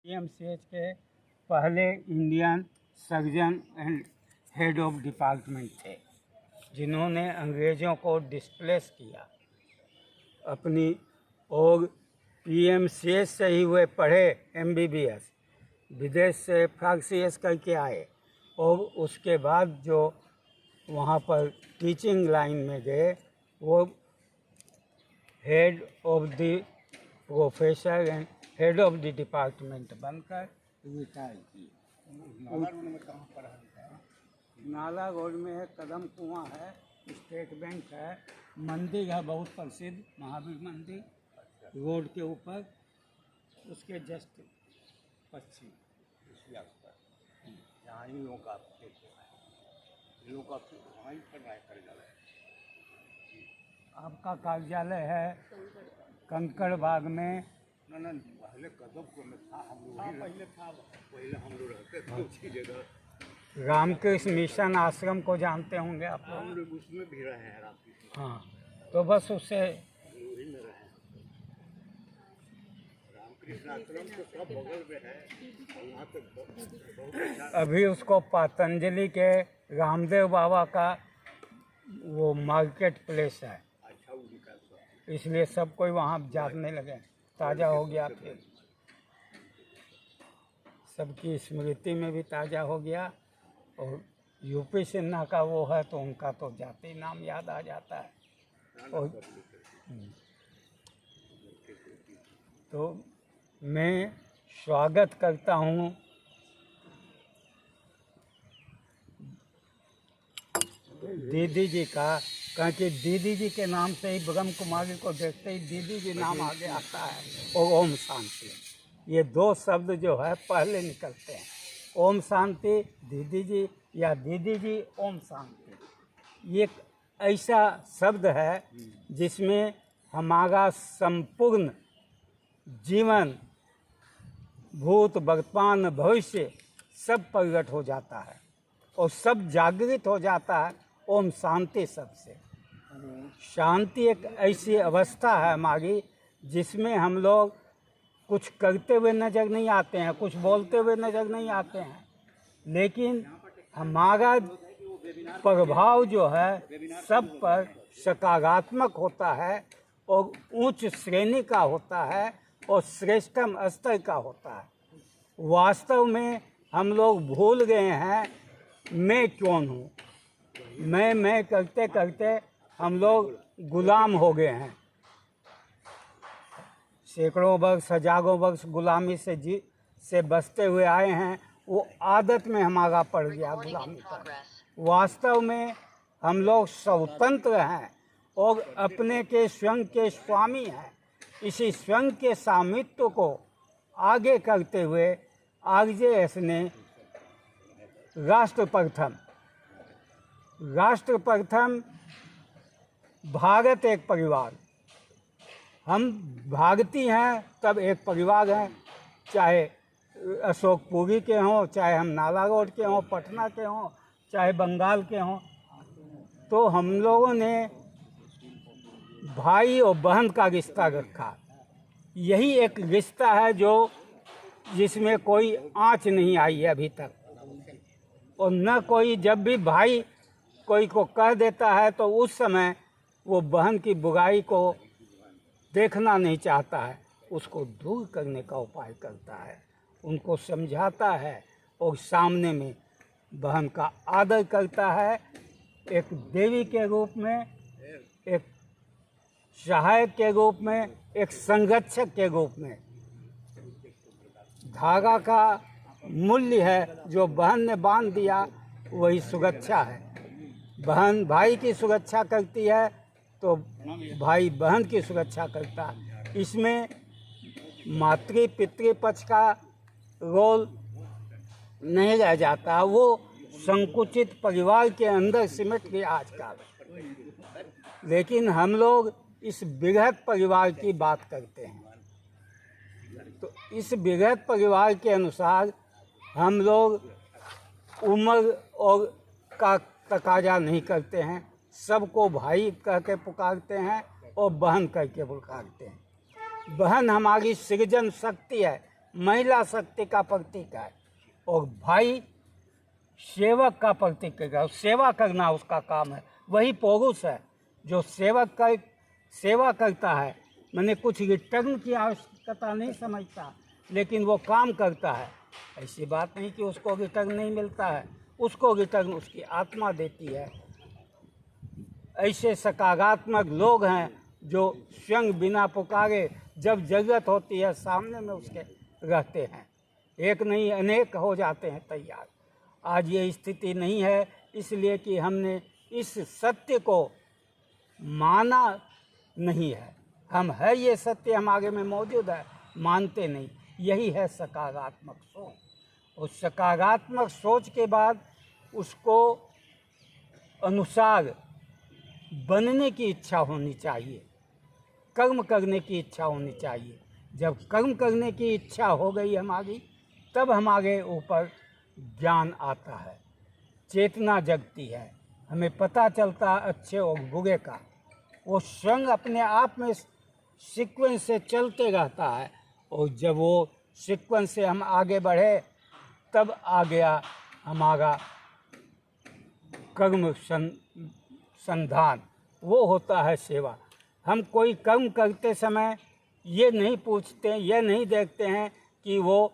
PMCH के पहले Indian surgeon and head of department थे, जिन्होंने अंग्रेज़ों को डिस्प्लेस किया अपनी, और पीएमसीएच से ही वे पढ़े एमबीबीएस, विदेश से FRCS करके आए, और उसके बाद जो वहाँ पर टीचिंग लाइन में गए वो head of the professor and head of the department बनकर रिटायर किए। नाला रोड में कहाँ पर है? नाला रोड में है, कदम कुआं है, स्टेट बैंक है, मंदिर है बहुत प्रसिद्ध महावीर मंदिर, रोड के ऊपर, उसके जस्ट पश्चिम इसी आसपास यहाँ इन लोगों का खेत है, इन लोगों का वहाँ ही पर कार्यालय है। आपका कार्यालय है कंकड़ बाग में। ना पहले कदम को में था, हम लोग पहले हम लोग रहते थे उसी जगह। रामकृष्ण मिशन आश्रम को जानते होंगे आप लोग? हम लोग उसमें भी रहे हैं रामकृष्ण। हाँ, तो बस उससे वही में रहे हैं। रामकृष्ण आश्रम तो सब बगल में है, और वहाँ पे बहुत अच्छा। अभी उसको पतंजलि के रामदेव बाबा का वो मार्केट प्लेस है, अच्छा उनका सब। इसलिए सब कोई वहाँ जाने लगे, ताज़ा हो गया, फिर सबकी स्मृति में भी ताज़ा हो गया। और यूपी सिन्हा का वो है तो उनका तो जाति नाम याद आ जाता है। और तो मैं स्वागत करता हूँ दीदी जी का, क्योंकि दीदी जी के नाम से ही ब्रह्म कुमारी को देखते ही दीदी जी नाम आगे आता है, और ओम शांति, ये दो शब्द जो है पहले निकलते हैं। ओम शांति दीदी जी, या दीदी जी ओम शांति, ये एक ऐसा शब्द है जिसमें हमारा संपूर्ण जीवन, भूत वर्तमान भविष्य सब प्रकट हो जाता है और सब जागृत हो जाता है ओम शांति शब्द से। शांति एक ऐसी अवस्था है हमारी जिसमें हम लोग कुछ करते हुए नज़र नहीं आते हैं, कुछ बोलते हुए नज़र नहीं आते हैं, लेकिन हमारा प्रभाव जो है सब पर सकारात्मक होता है और उच्च श्रेणी का होता है और श्रेष्ठतम स्तर का होता है। वास्तव में हम लोग भूल गए हैं मैं कौन हूँ। मैं करते करते हम लोग गुलाम हो गए हैं। सैकड़ों वर्ष, हजारों वर्ष गुलामी से बचते हुए आए हैं, वो आदत में हमारा पड़ गया गुलामी का। वास्तव में हम लोग स्वतंत्र हैं और अपने के स्वयं के स्वामी हैं। इसी स्वयं के स्वामित्व को आगे करते हुए आरजेएस ने राष्ट्र प्रथम भारत एक परिवार, हम भारतीय हैं तब एक परिवार हैं, चाहे अशोकपुरी के हों, चाहे हम नाला रोड के हों, पटना के हों, चाहे बंगाल के हों, तो हम लोगों ने भाई और बहन का रिश्ता रखा। यही एक रिश्ता है जिसमें कोई आँच नहीं आई है अभी तक। और न कोई, जब भी भाई कोई को कह देता है तो उस समय वो बहन की बुराई को देखना नहीं चाहता है, उसको दूर करने का उपाय करता है, उनको समझाता है और सामने में बहन का आदर करता है, एक देवी के रूप में, एक सहायक के रूप में, एक संरक्षक के रूप में। धागा का मूल्य है जो बहन ने बांध दिया, वही सुरक्षा है। बहन भाई की सुरक्षा करती है तो भाई बहन की सुरक्षा करता है। इसमें मातृ पितृ पक्ष का रोल नहीं रह जाता, वो संकुचित परिवार के अंदर सिमट गया आजकल। लेकिन हम लोग इस बृहद परिवार की बात करते हैं, तो इस बृहद परिवार के अनुसार हम लोग उम्र और का तकाजा नहीं करते हैं, सबको भाई कह के पुकारते हैं और बहन कह के पुकारते हैं। बहन हमारी सृजन शक्ति है, महिला शक्ति का प्रतीक है, और भाई सेवक का प्रतीक है। सेवा करना उसका काम है। वही पुरुष है जो सेवा करता है, मैंने कुछ रिटर्न की आवश्यकता नहीं समझता, लेकिन वो काम करता है। ऐसी बात नहीं कि उसको रिटर्न नहीं मिलता है, उसको रिटर्न उसकी आत्मा देती है। ऐसे सकारात्मक लोग हैं जो स्वयं बिना पुकारे जब जरूरत होती है सामने में उसके रहते हैं। एक नहीं अनेक हो जाते हैं तैयार। आज ये स्थिति नहीं है, इसलिए कि हमने इस सत्य को माना नहीं है। हम है ये सत्य हमारे में मौजूद है, मानते नहीं। यही है सकारात्मक सोच। और सकारात्मक सोच के बाद उसको अनुसार बनने की इच्छा होनी चाहिए, कर्म करने की इच्छा होनी चाहिए। जब कर्म करने की इच्छा हो गई हमारी, तब हमारे ऊपर ज्ञान आता है, चेतना जगती है, हमें पता चलता है अच्छे और बुरे का। वो स्वयं अपने आप में सीक्वेंस से चलते रहता है, और जब वो सीक्वेंस से हम आगे बढ़े, तब आ गया हमारा कर्म संधान, वो होता है सेवा। हम कोई कर्म करते समय ये नहीं पूछते, ये नहीं देखते हैं कि वो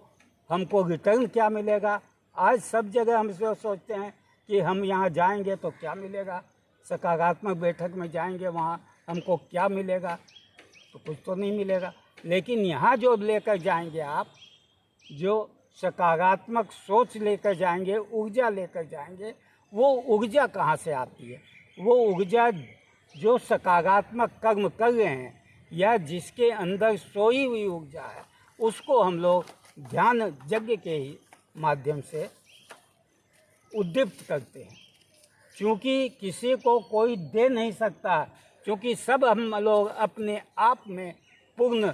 हमको रिटर्न क्या मिलेगा। आज सब जगह हम सोचते हैं कि हम यहाँ जाएंगे तो क्या मिलेगा, सकारात्मक बैठक में जाएंगे वहाँ हमको क्या मिलेगा, तो कुछ तो नहीं मिलेगा। लेकिन यहाँ जो लेकर जाएंगे आप, जो सकारात्मक सोच लेकर जाएंगे, ऊर्जा लेकर जाएंगे, वो ऊर्जा कहाँ से आती है? वो ऊर्जा जो सकारात्मक कर्म कर रहे हैं या जिसके अंदर सोई हुई ऊर्जा है, उसको हम लोग ध्यान यज्ञ के ही माध्यम से उद्दीप्त करते हैं। क्योंकि किसी को कोई दे नहीं सकता, क्योंकि सब हम लोग अपने आप में पूर्ण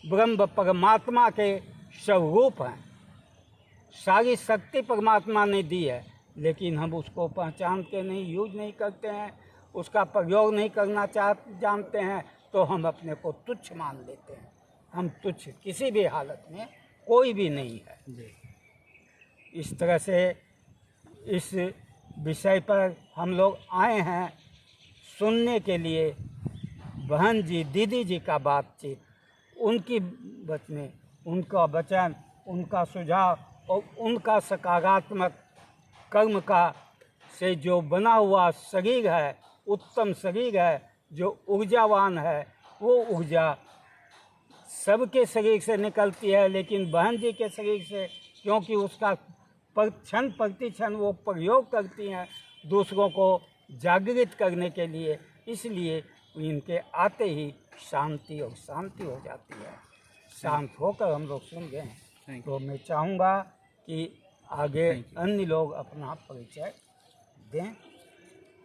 ब्रह्म परमात्मा के स्वरूप हैं। सारी शक्ति परमात्मा ने दी है, लेकिन हम उसको पहचानते नहीं, यूज नहीं करते हैं, उसका प्रयोग नहीं करना जानते हैं, तो हम अपने को तुच्छ मान लेते हैं। हम तुच्छ किसी भी हालत में कोई भी नहीं है। इस तरह से इस विषय पर हम लोग आए हैं सुनने के लिए। बहन जी, दीदी जी का बातचीत, उनकी बचने, उनका वचन, उनका सुझाव और उनका सकारात्मक कर्म का से जो बना हुआ शरीर है, उत्तम शरीर है, जो ऊर्जावान है, वो ऊर्जा सबके शरीर से निकलती है, लेकिन बहन जी के शरीर से, क्योंकि उसका क्षण प्रतिक्षण वो प्रयोग करती हैं दूसरों को जागृत करने के लिए, इसलिए इनके आते ही शांति और शांति हो जाती है। शांत होकर हम लोग सुन गए हैं। तो मैं चाहूँगा कि आगे अन्य लोग अपना परिचय दें।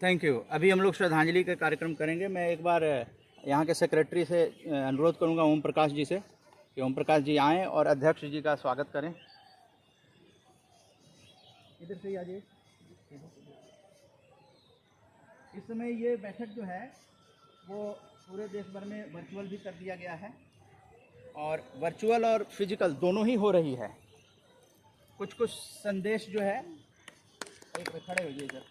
Thank you. अभी हम लोग श्रद्धांजलि का कार्यक्रम करेंगे। मैं एक बार यहाँ के सेक्रेटरी से अनुरोध करूँगा, ओम प्रकाश जी से, कि ओम प्रकाश जी आएँ और अध्यक्ष जी का स्वागत करें। इधर से ही आ जाइए। इस समय ये बैठक जो है वो पूरे देश भर में वर्चुअल भी कर दिया गया है, और वर्चुअल और फिजिकल दोनों ही हो रही है। कुछ कुछ संदेश जो है, एक पे खड़े हो जाइए इधर,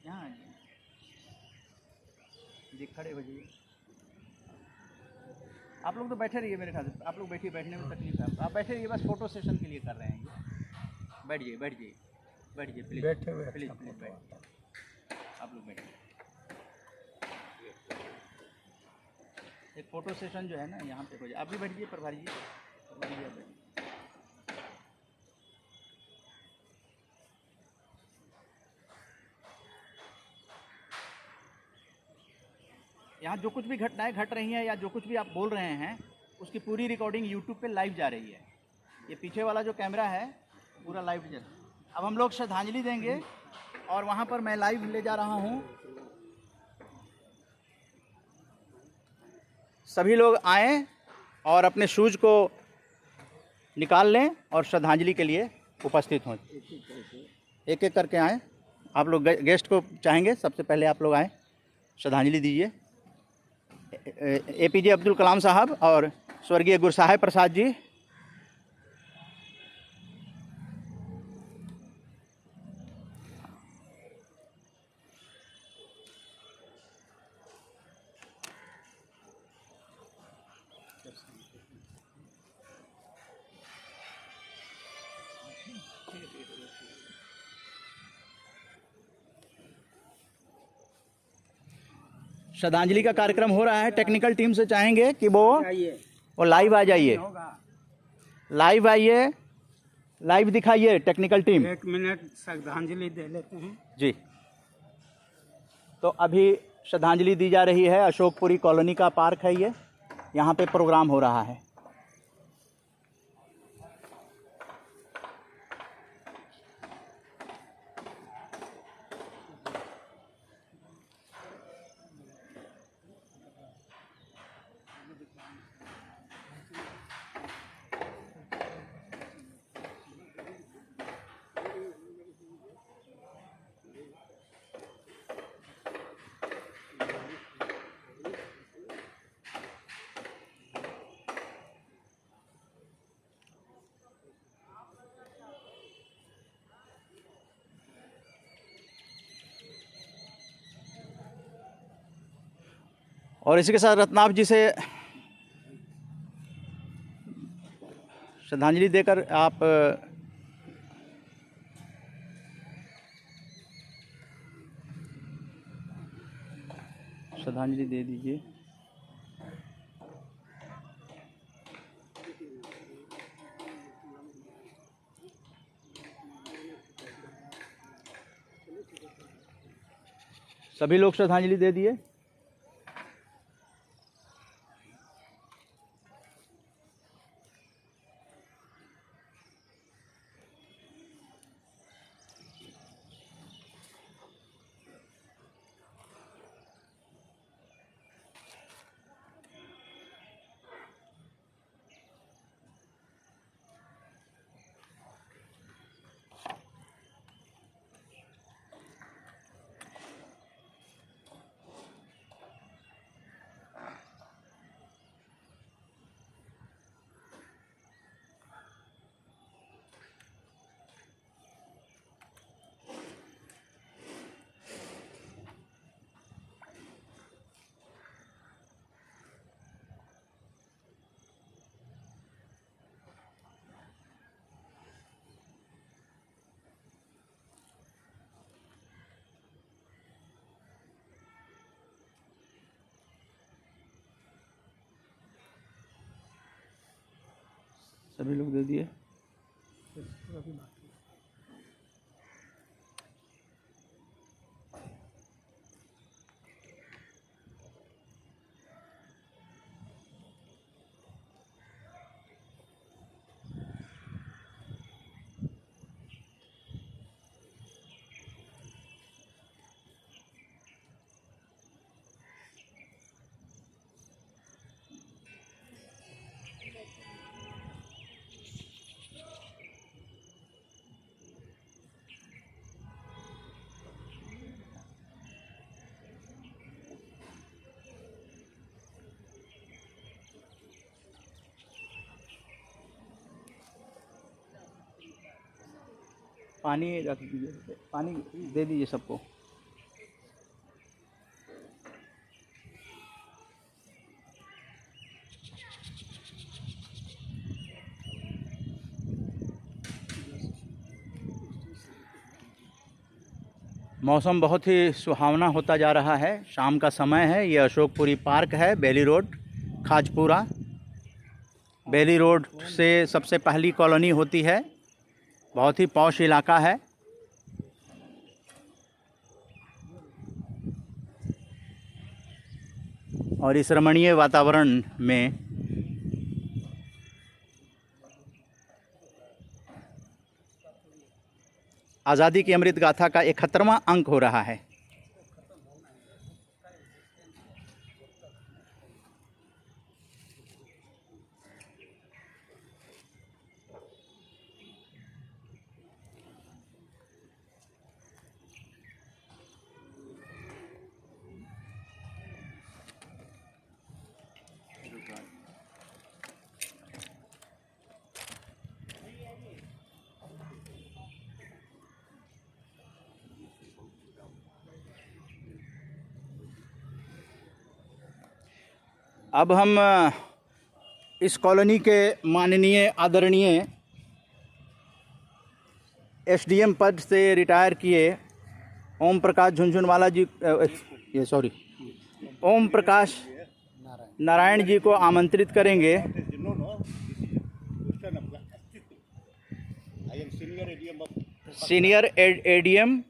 यहाँ आ जाइए जी, खड़े हो जाइए। आप लोग तो बैठे रहिए, मेरे ख्याल से आप लोग बैठिए, बैठने में तकलीफ है, आप बैठे रहिए, बस फोटो सेशन के लिए कर रहे हैं ये। बैठ जाइए, बैठ जाइए, बैठ जाइए प्लीज़, बैठे हुए प्लीज़ अच्छा प्लीज़ फोटो बैठ, आप लोग बैठिए। एक फ़ोटो सेशन जो है ना यहाँ पे हो जाए। आप भी बैठ जाइए, प्रभारी जी, प्रभारी जी आप बैठिए। यहाँ जो कुछ भी घटनाएं घट रही हैं या जो कुछ भी आप बोल रहे हैं, उसकी पूरी रिकॉर्डिंग यूट्यूब पे लाइव जा रही है। ये पीछे वाला जो कैमरा है पूरा लाइव जा रहा है। अब हम लोग श्रद्धांजलि देंगे और वहाँ पर मैं लाइव ले जा रहा हूँ। सभी लोग आएँ और अपने शूज को निकाल लें और श्रद्धांजलि के लिए उपस्थित हों। एक एक करके आएँ। आप लोग गेस्ट को चाहेंगे, सबसे पहले आप लोग आएँ, श्रद्धांजलि दीजिए। APJ अब्दुल कलाम साहब और स्वर्गीय गुरसाहिब प्रसाद जी। श्रद्धांजलि का कार्यक्रम हो रहा है। टेक्निकल टीम से चाहेंगे कि वो लाइव आ जाइए, लाइव आइए, लाइव दिखाइए। टेक्निकल टीम 1 मिनट श्रद्धांजलि दे लेते हैं जी। तो अभी श्रद्धांजलि दी जा रही है। अशोकपुरी कॉलोनी का पार्क है ये, यहाँ पे प्रोग्राम हो रहा है। और इसी के साथ रत्नाभ जी से श्रद्धांजलि देकर आप श्रद्धांजलि दे दीजिए। सभी लोग श्रद्धांजलि दे दिए। सभी लोग दे दिए। पानी रख दीजिए, पानी दे दीजिए सबको। मौसम बहुत ही सुहावना होता जा रहा है। शाम का समय है। ये अशोकपुरी पार्क है, बेली रोड, खाजपुरा। बेली रोड से सबसे पहली कॉलोनी होती है। बहुत ही पॉश इलाका है। और इस रमणीय वातावरण में आज़ादी की अमृत गाथा का 71वां अंक हो रहा है। अब हम इस कॉलोनी के माननीय आदरणीय एसडीएम पद से रिटायर किए ओम प्रकाश झुनझुनवाला जी ओम प्रकाश नारायण जी को आमंत्रित करेंगे। Senior ADM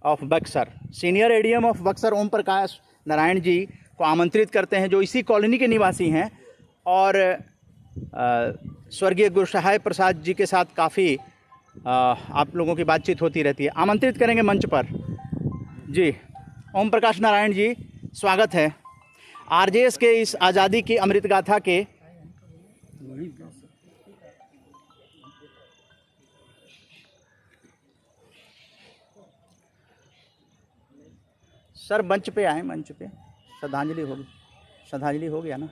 of Buxar, senior ADM of Buxar Om Prakash Narayan ji को आमंत्रित करते हैं, जो इसी कॉलोनी के निवासी हैं और स्वर्गीय गुरुसहाय प्रसाद जी के साथ काफ़ी आप लोगों की बातचीत होती रहती है। आमंत्रित करेंगे मंच पर जी। ओम प्रकाश नारायण जी, स्वागत है आरजेएस के इस आज़ादी की अमृत गाथा के सर मंच पे आए, मंच पे श्रद्धांजलि होगी, श्रद्धांजलि हो गया ना।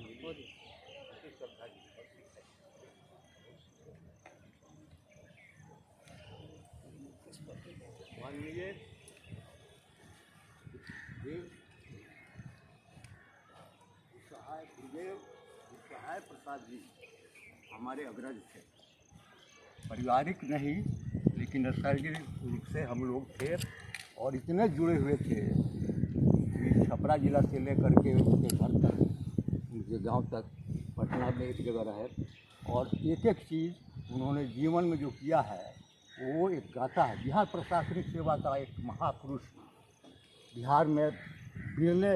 माननीय गुरुसहाय प्रसाद जी हमारे अग्रज थे, पारिवारिक नहीं लेकिन नैसर्गिक रूप से हम लोग थे और इतने जुड़े हुए थे कि छपरा जिला से लेकर के उनके घर तक, उनके गांव तक, पटना में एक जगह रहे और एक एक चीज़ उन्होंने जीवन में जो किया है वो एक गाथा है। बिहार प्रशासनिक सेवा का एक महापुरुष बिहार में मिलने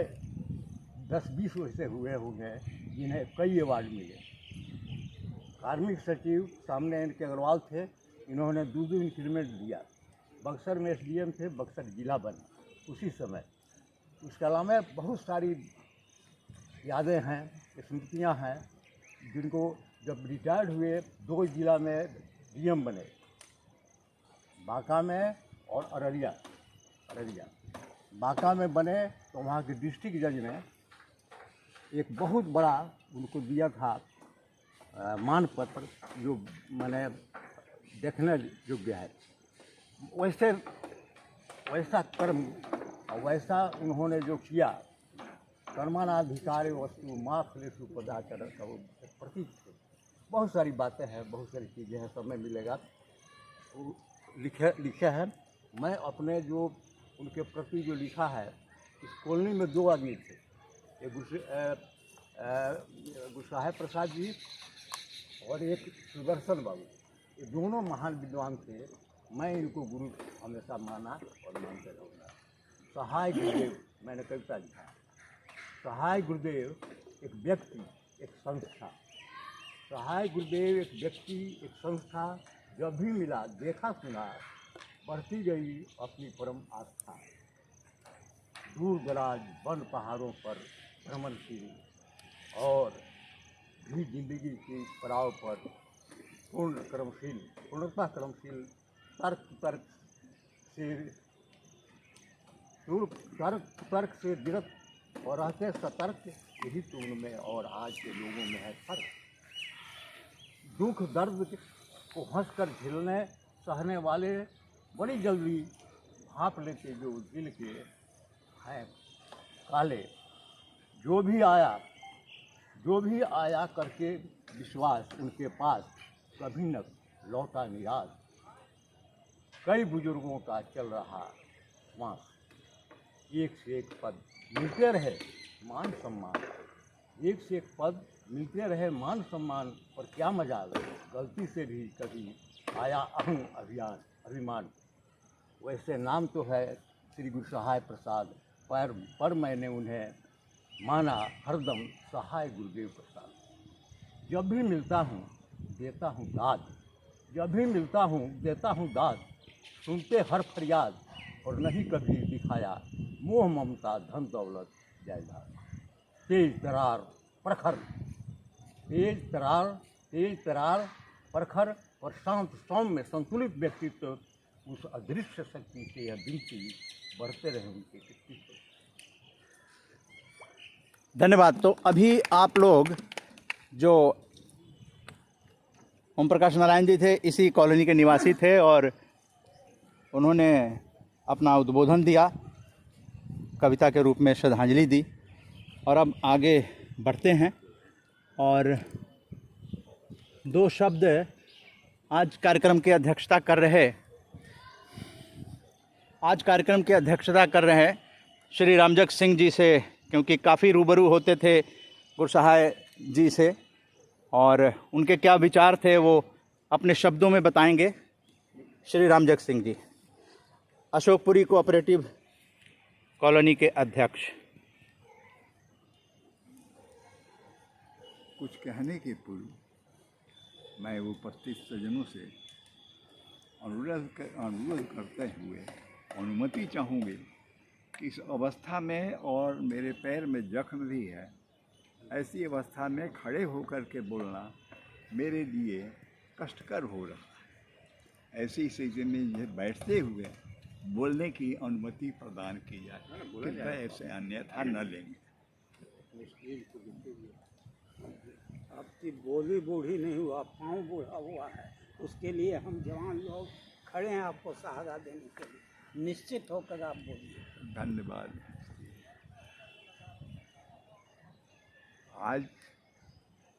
10-20 वैसे हुए होंगे जिन्हें कई अवार्ड मिले। कार्मिक सचिव सामने इनके अग्रवाल थे, इन्होंने 2 इंक्रीमेंट दिया। बक्सर में एसडीएम थे, बक्सर जिला बना उसी समय। उसके अलावा बहुत सारी यादें हैं, स्मृतियाँ हैं, जिनको जब रिटायर्ड हुए 2 जिला में डीएम बने, बांका में और अररिया। बांका में बने तो वहाँ के डिस्ट्रिक्ट जज ने एक बहुत बड़ा उनको दिया था मान पत्र, जो मैंने देखने योग्य है। वैसा कर्म वैसा उन्होंने जो किया, कर्मानाधिकारी वस्तु माँ फलेषु पदाचरण का वो प्रतीक थे। बहुत सारी बातें हैं, बहुत सारी चीज़ें हैं, समय मिलेगा वो लिखे हैं। मैं अपने जो उनके प्रति जो लिखा है, इस कॉलोनी में 2 आदमी थे, एक गुरुसहाय प्रसाद जी और एक सुदर्शन बाबू। ये दोनों महान विद्वान थे, मैं इनको गुरु हमेशा माना और मानते रहूँगा। सहाय गुरुदेव, मैंने कविता लिखा। सहाय गुरुदेव एक व्यक्ति, एक संस्था। सहाय गुरुदेव एक व्यक्ति, एक संस्था, जब भी मिला देखा सुना बढ़ती गई अपनी परम आस्था। दूर दराज वन पहाड़ों पर भ्रमणशील और भी जिंदगी की पड़ाव पर पूर्णता क्रमशील, तर्क से विरत और रहते सतर्क, यही तो उनमें और आज के लोगों में है फर्क। दुख दर्द को हंसकर झेलने सहने वाले बड़ी जल्दी भांप लेते जो दिल के हैं काले। जो भी आया करके विश्वास उनके पास, कभी न लौटा निराश। कई बुजुर्गों का चल रहा श्वास, एक से एक पद मिलते रहे मान सम्मान। एक से एक पद मिलते रहे मान सम्मान, पर क्या मजाल गलती से भी कभी आया अभिमान। वैसे नाम तो है श्री गुरुसहाय प्रसाद, पर मैंने उन्हें माना हरदम सहाय गुरुदेव प्रसाद। जब भी मिलता हूँ देता हूँ दाद, सुनते हर फरियाद और नहीं कभी दिखाया मोह ममता धन दौलत जायदाद। तेज तरार प्रखर और शांत सौम्य संतुलित व्यक्तित्व, उस अदृश्य शक्ति से यह विनती बढ़ते रहे उनके व्यक्तित्व। धन्यवाद। तो अभी आप लोग जो ओम प्रकाश नारायण जी थे, इसी कॉलोनी के निवासी थे और उन्होंने अपना उद्बोधन दिया, कविता के रूप में श्रद्धांजलि दी। और अब आगे बढ़ते हैं। और दो शब्द आज कार्यक्रम की अध्यक्षता कर रहे श्री रामजग सिंह जी से, क्योंकि काफ़ी रूबरू होते थे गुरसहाय जी से, और उनके क्या विचार थे वो अपने शब्दों में बताएंगे। श्री रामजग सिंह जी, अशोकपुरी कोऑपरेटिव कॉलोनी के अध्यक्ष। कुछ कहने के पूर्व मैं उपस्थित सज्जनों से अनुरोध करते हुए अनुमति चाहूँगी कि इस अवस्था में, और मेरे पैर में जख्म भी है, ऐसी अवस्था में खड़े होकर के बोलना मेरे लिए कष्टकर हो रहा है। ऐसी स्थिति में ये बैठते हुए बोलने की अनुमति प्रदान की जाए, कृपया ऐसे अन्यथा न लेंगे। आपकी बोली बूढ़ी नहीं हुआ, पाँव बूढ़ा हुआ है, उसके लिए हम जवान लोग खड़े हैं आपको सहारा देने के लिए। निश्चित होकर आप बोलिए। धन्यवाद। आज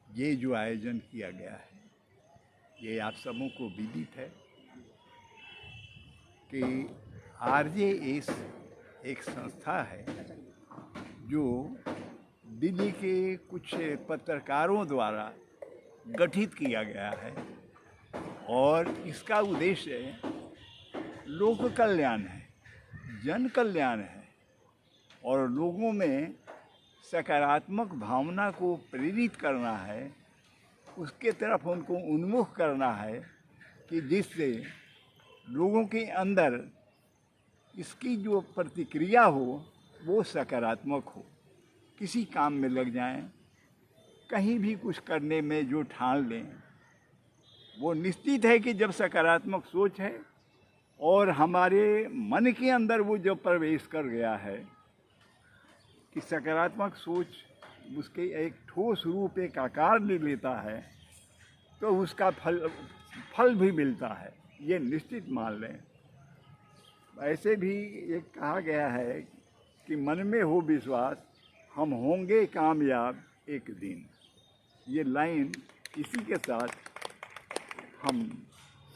ये जो आयोजन किया गया है, ये आप सबों को विदित है कि RJS एक संस्था है जो दिल्ली के कुछ पत्रकारों द्वारा गठित किया गया है, और इसका उद्देश्य लोक कल्याण है, जन कल्याण है, और लोगों में सकारात्मक भावना को प्रेरित करना है, उसके तरफ उनको उन्मुख करना है कि जिससे लोगों के अंदर इसकी जो प्रतिक्रिया हो वो सकारात्मक हो, किसी काम में लग जाएं, कहीं भी कुछ करने में जो ठान लें, वो निश्चित है कि जब सकारात्मक सोच है और हमारे मन के अंदर वो जब प्रवेश कर गया है कि सकारात्मक सोच उसके एक ठोस रूप, एक आकार ले लेता है, तो उसका फल भी मिलता है, ये निश्चित मान लें। ऐसे भी एक कहा गया है कि मन में हो विश्वास, हम होंगे कामयाब एक दिन। ये लाइन इसी के साथ हम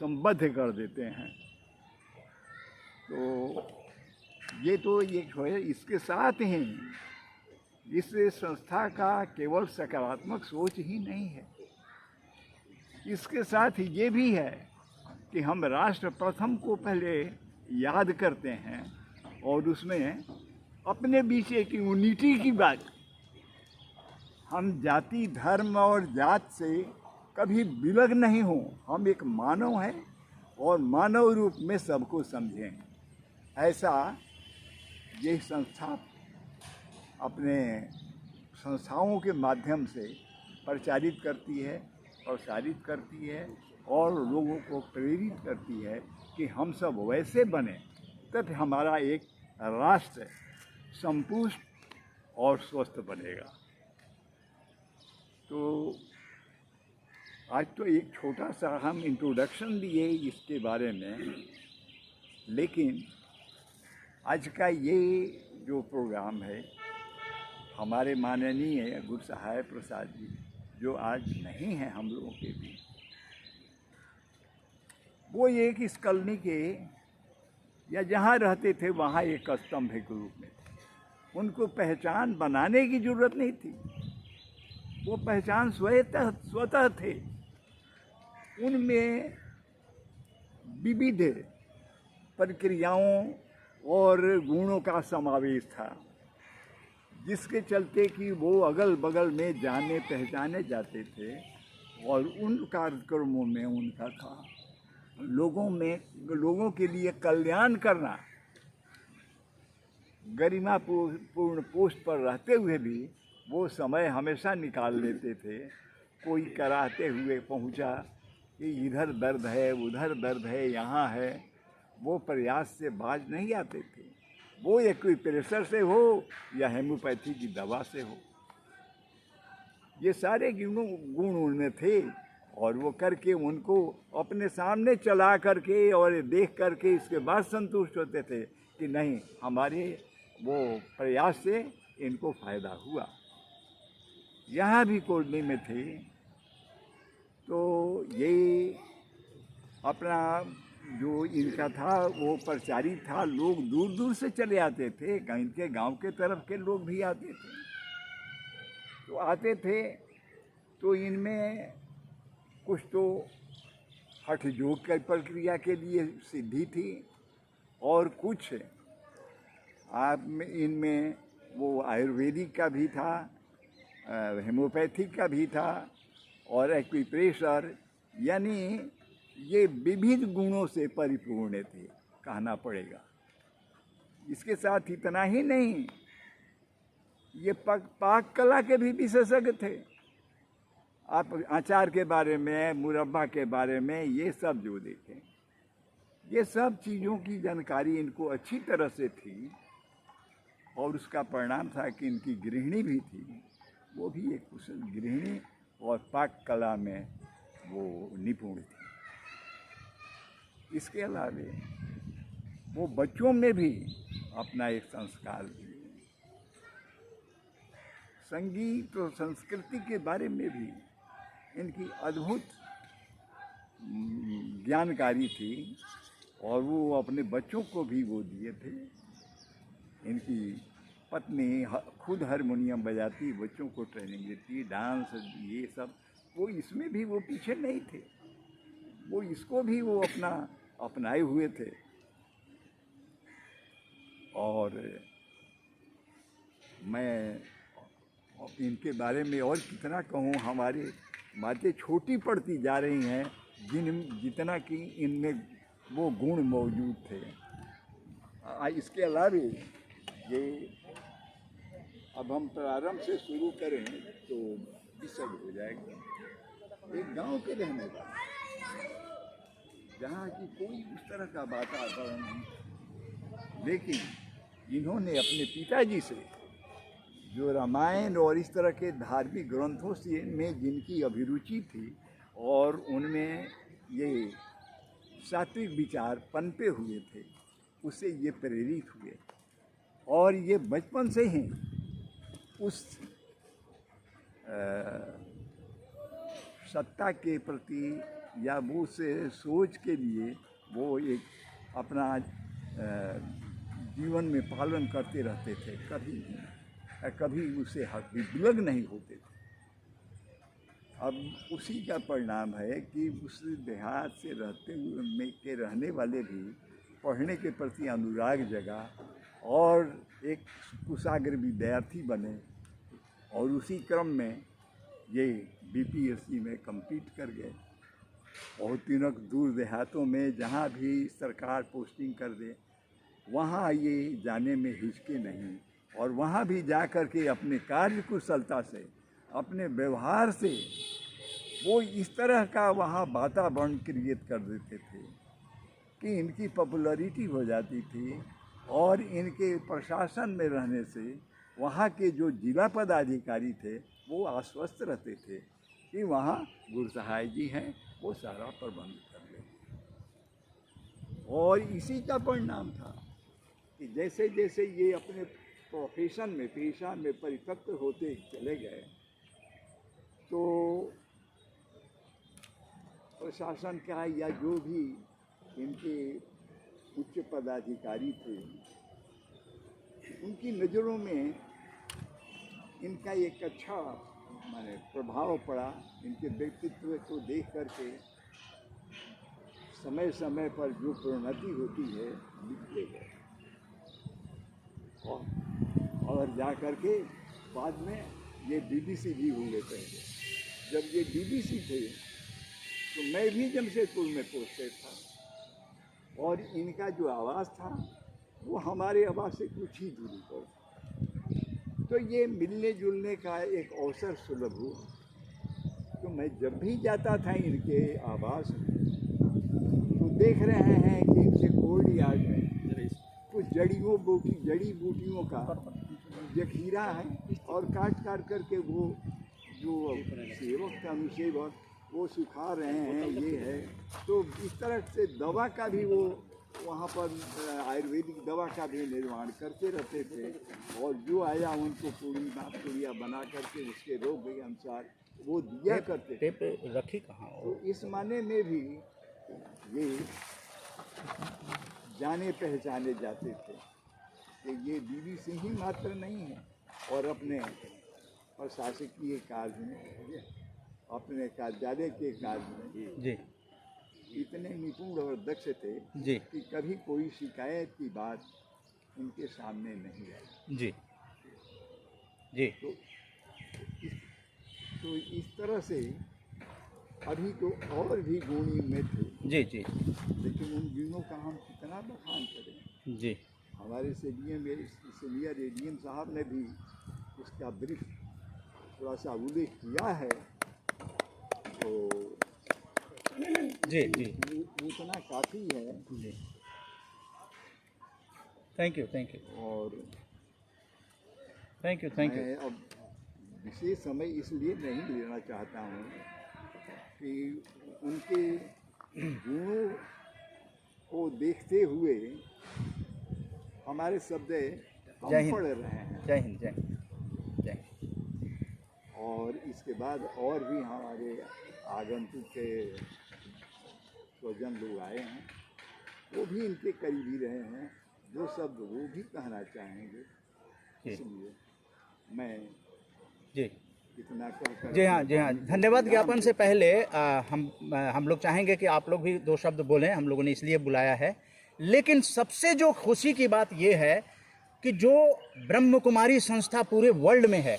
संबद्ध कर देते हैं। तो ये तो एक है। इसके साथ ही इस संस्था का केवल सकारात्मक सोच ही नहीं है, इसके साथ ये भी है कि हम राष्ट्र प्रथम को पहले याद करते हैं, और उसमें अपने बीच एक यूनिटी की बात, हम जाति धर्म और जात से कभी विलग नहीं हो, हम एक मानव हैं और मानव रूप में सबको समझें। ऐसा ये संस्था अपने संस्थाओं के माध्यम से प्रचारित करती है, प्रसारित करती है, और लोगों को प्रेरित करती है कि हम सब वैसे बने, तब हमारा एक राष्ट्र संपुष्ट और स्वस्थ बनेगा। तो आज तो एक छोटा सा हम इंट्रोडक्शन दिए इसके बारे में, लेकिन आज का ये जो प्रोग्राम है, हमारे माननीय गुरसहाय प्रसाद जी जो आज नहीं हैं हम लोगों के बीच, वो एक इस कॉलोनी के या जहाँ रहते थे वहाँ एक स्तंभ के रूप में थे। उनको पहचान बनाने की जरूरत नहीं थी, वो पहचान स्वतः थे। उनमें विविध प्रक्रियाओं और गुणों का समावेश था, जिसके चलते कि वो अगल बगल में जाने पहचाने जाते थे, और उन कार्यक्रमों में उनका था लोगों के लिए कल्याण करना। गरिमा पूर्ण पोस्ट पर रहते हुए भी वो समय हमेशा निकाल लेते थे। कोई कराहते हुए पहुंचा कि इधर दर्द है, उधर दर्द है, यहाँ है, वो प्रयास से बाज नहीं आते थे। वो एक कोई प्रेशर से हो या हेमोपैथी की दवा से हो, ये सारे गुण उनमें थे, और वो करके उनको अपने सामने चला करके और देख करके इसके बाद संतुष्ट होते थे कि नहीं, हमारे वो प्रयास से इनको फ़ायदा हुआ। यहाँ भी कॉलोनी में थे, तो ये अपना जो इनका था वो प्रचारी था, लोग दूर दूर से चले आते थे, इनके गांव के तरफ के लोग भी आते थे। तो आते थे तो इनमें कुछ तो हठ योग की प्रक्रिया के लिए सिद्धि थी, और कुछ आप में इनमें वो आयुर्वेदिक का भी था, हेमोपैथिक का भी था, और एक्यूप्रेशर, यानी ये विविध गुणों से परिपूर्ण थे कहना पड़ेगा। इसके साथ इतना ही नहीं, ये पाक कला के भी विशेषज्ञ थे। आप अचार के बारे में, मुरब्बा के बारे में, ये सब जो देखें, ये सब चीज़ों की जानकारी इनको अच्छी तरह से थी, और उसका परिणाम था कि इनकी गृहिणी भी थी, वो भी एक कुशल गृहिणी और पाक कला में वो निपुण थी। इसके अलावे वो बच्चों में भी अपना एक संस्कार दिए। संगीत और संस्कृति के बारे में भी इनकी अद्भुत ज्ञानकारी थी, और वो अपने बच्चों को भी वो दिए थे। इनकी पत्नी खुद हारमोनियम बजाती, बच्चों को ट्रेनिंग देती, डांस, ये सब, वो इसमें भी वो पीछे नहीं थे, वो इसको भी वो अपनाए हुए थे। और मैं इनके बारे में और कितना कहूँ, हमारे बातें छोटी पड़ती जा रही हैं जितना कि इनमें वो गुण मौजूद थे। इसके अलावे ये अब हम प्रारंभ से शुरू करें तो विसर्ग हो जाएगा। एक गांव के रहने वाले, जहाँ की कोई उस तरह का वातावरण नहीं, लेकिन इन्होंने अपने पिताजी से जो रामायण और इस तरह के धार्मिक ग्रंथों से में जिनकी अभिरुचि थी, और उनमें ये सात्विक विचार पनपे हुए थे, उससे ये प्रेरित हुए, और ये बचपन से ही उस सत्ता के प्रति या वो से सोच के लिए वो एक अपना जीवन में पालन करते रहते थे, कभी उससे विलग नहीं होते थे। अब उसी का परिणाम है कि उस देहात से रहने वाले भी पढ़ने के प्रति अनुराग जगा, और एक कुशाग्र विद्यार्थी बने, और उसी क्रम में ये बीपीएससी में कम्पीट कर गए। और तीनों दूर देहातों में जहाँ भी सरकार पोस्टिंग कर दे, वहाँ ये जाने में हिचके नहीं, और वहाँ भी जा कर के अपने कार्य कुशलता से, अपने व्यवहार से वो इस तरह का वहाँ वातावरण क्रिएट कर देते थे कि इनकी पॉपुलैरिटी हो जाती थी, और इनके प्रशासन में रहने से वहाँ के जो जिला पदाधिकारी थे वो आश्वस्त रहते थे कि वहाँ गुरसहाय जी हैं, वो सारा प्रबंध कर लेंगे। और इसी का परिणाम था कि जैसे जैसे ये अपने प्रोफेशन में, पेशा में परिपक्व होते चले गए, तो प्रशासन का या जो भी इनके उच्च पदाधिकारी थे, उनकी नज़रों में इनका एक अच्छा माने प्रभाव पड़ा। इनके व्यक्तित्व को देख करके समय समय पर जो प्रोन्नति होती है लिखते गए, और जा करके बाद में ये डीडीसी भी हुए पहले। जब ये डीडीसी थे तो मैं भी जमशेदपुर में पोस्टेड था, और इनका जो आवास था वो हमारे आवास से कुछ ही दूरी पर था। तो ये मिलने जुलने का एक अवसर सुलभ हुआ। तो मैं जब भी जाता था इनके आवास में, तो देख रहे हैं कि इनके कोल्ड यार्ड में कुछ जड़ी बूटियों का जखीरा है, और काट करके वो जो सेवक अनुसेवक वो सुखा रहे हैं, ये है। तो इस तरह से दवा का भी वो वहाँ पर आयुर्वेदिक दवा का भी निर्माण करते रहते थे, और जो आया उनको पूड़िया बना करके उसके रोग के अनुसार वो दिया करते थे। टेप रखी कहाँ? तो इस माने में भी ये जाने पहचाने जाते थे कि ये बीवी सिंह ही मात्र नहीं है, और अपने प्रशासकीय कार्य में, अपने कार्यालय के कार्य में जी इतने निपुण और दक्ष थे जी कि कभी कोई शिकायत की बात उनके सामने नहीं आई। जी जी तो इस तरह से अभी तो और भी गुणी में थे, जी जी लेकिन उन गुणों का हम कितना बखान करें। जी हमारे सीनियर एडीएम साहब ने भी उसका ब्रीफ थोड़ा सा उल्लेख किया है, तो जी जी उतना काफ़ी है। जी थैंक यू और थैंक यू मैं अब विशेष समय इसलिए नहीं लेना चाहता हूँ कि उनके गुणों को देखते हुए हमारे शब्द जय हम हिंद। पढ़ रहे हैं, जय हिंद जय हिंद जय हिंद। और इसके बाद और भी हमारे आगंतुक के स्वजन लोग आए हैं, वो भी इनके करीबी रहे हैं, जो शब्द वो भी कहना चाहेंगे। जी। इसलिए मैं जी इतना कहकर जी हाँ धन्यवाद ज्ञापन से पहले हम लोग चाहेंगे कि आप लोग भी दो शब्द बोलें, हम लोगों ने इसलिए बुलाया है। लेकिन सबसे जो खुशी की बात यह है कि जो ब्रह्म कुमारी संस्था पूरे वर्ल्ड में है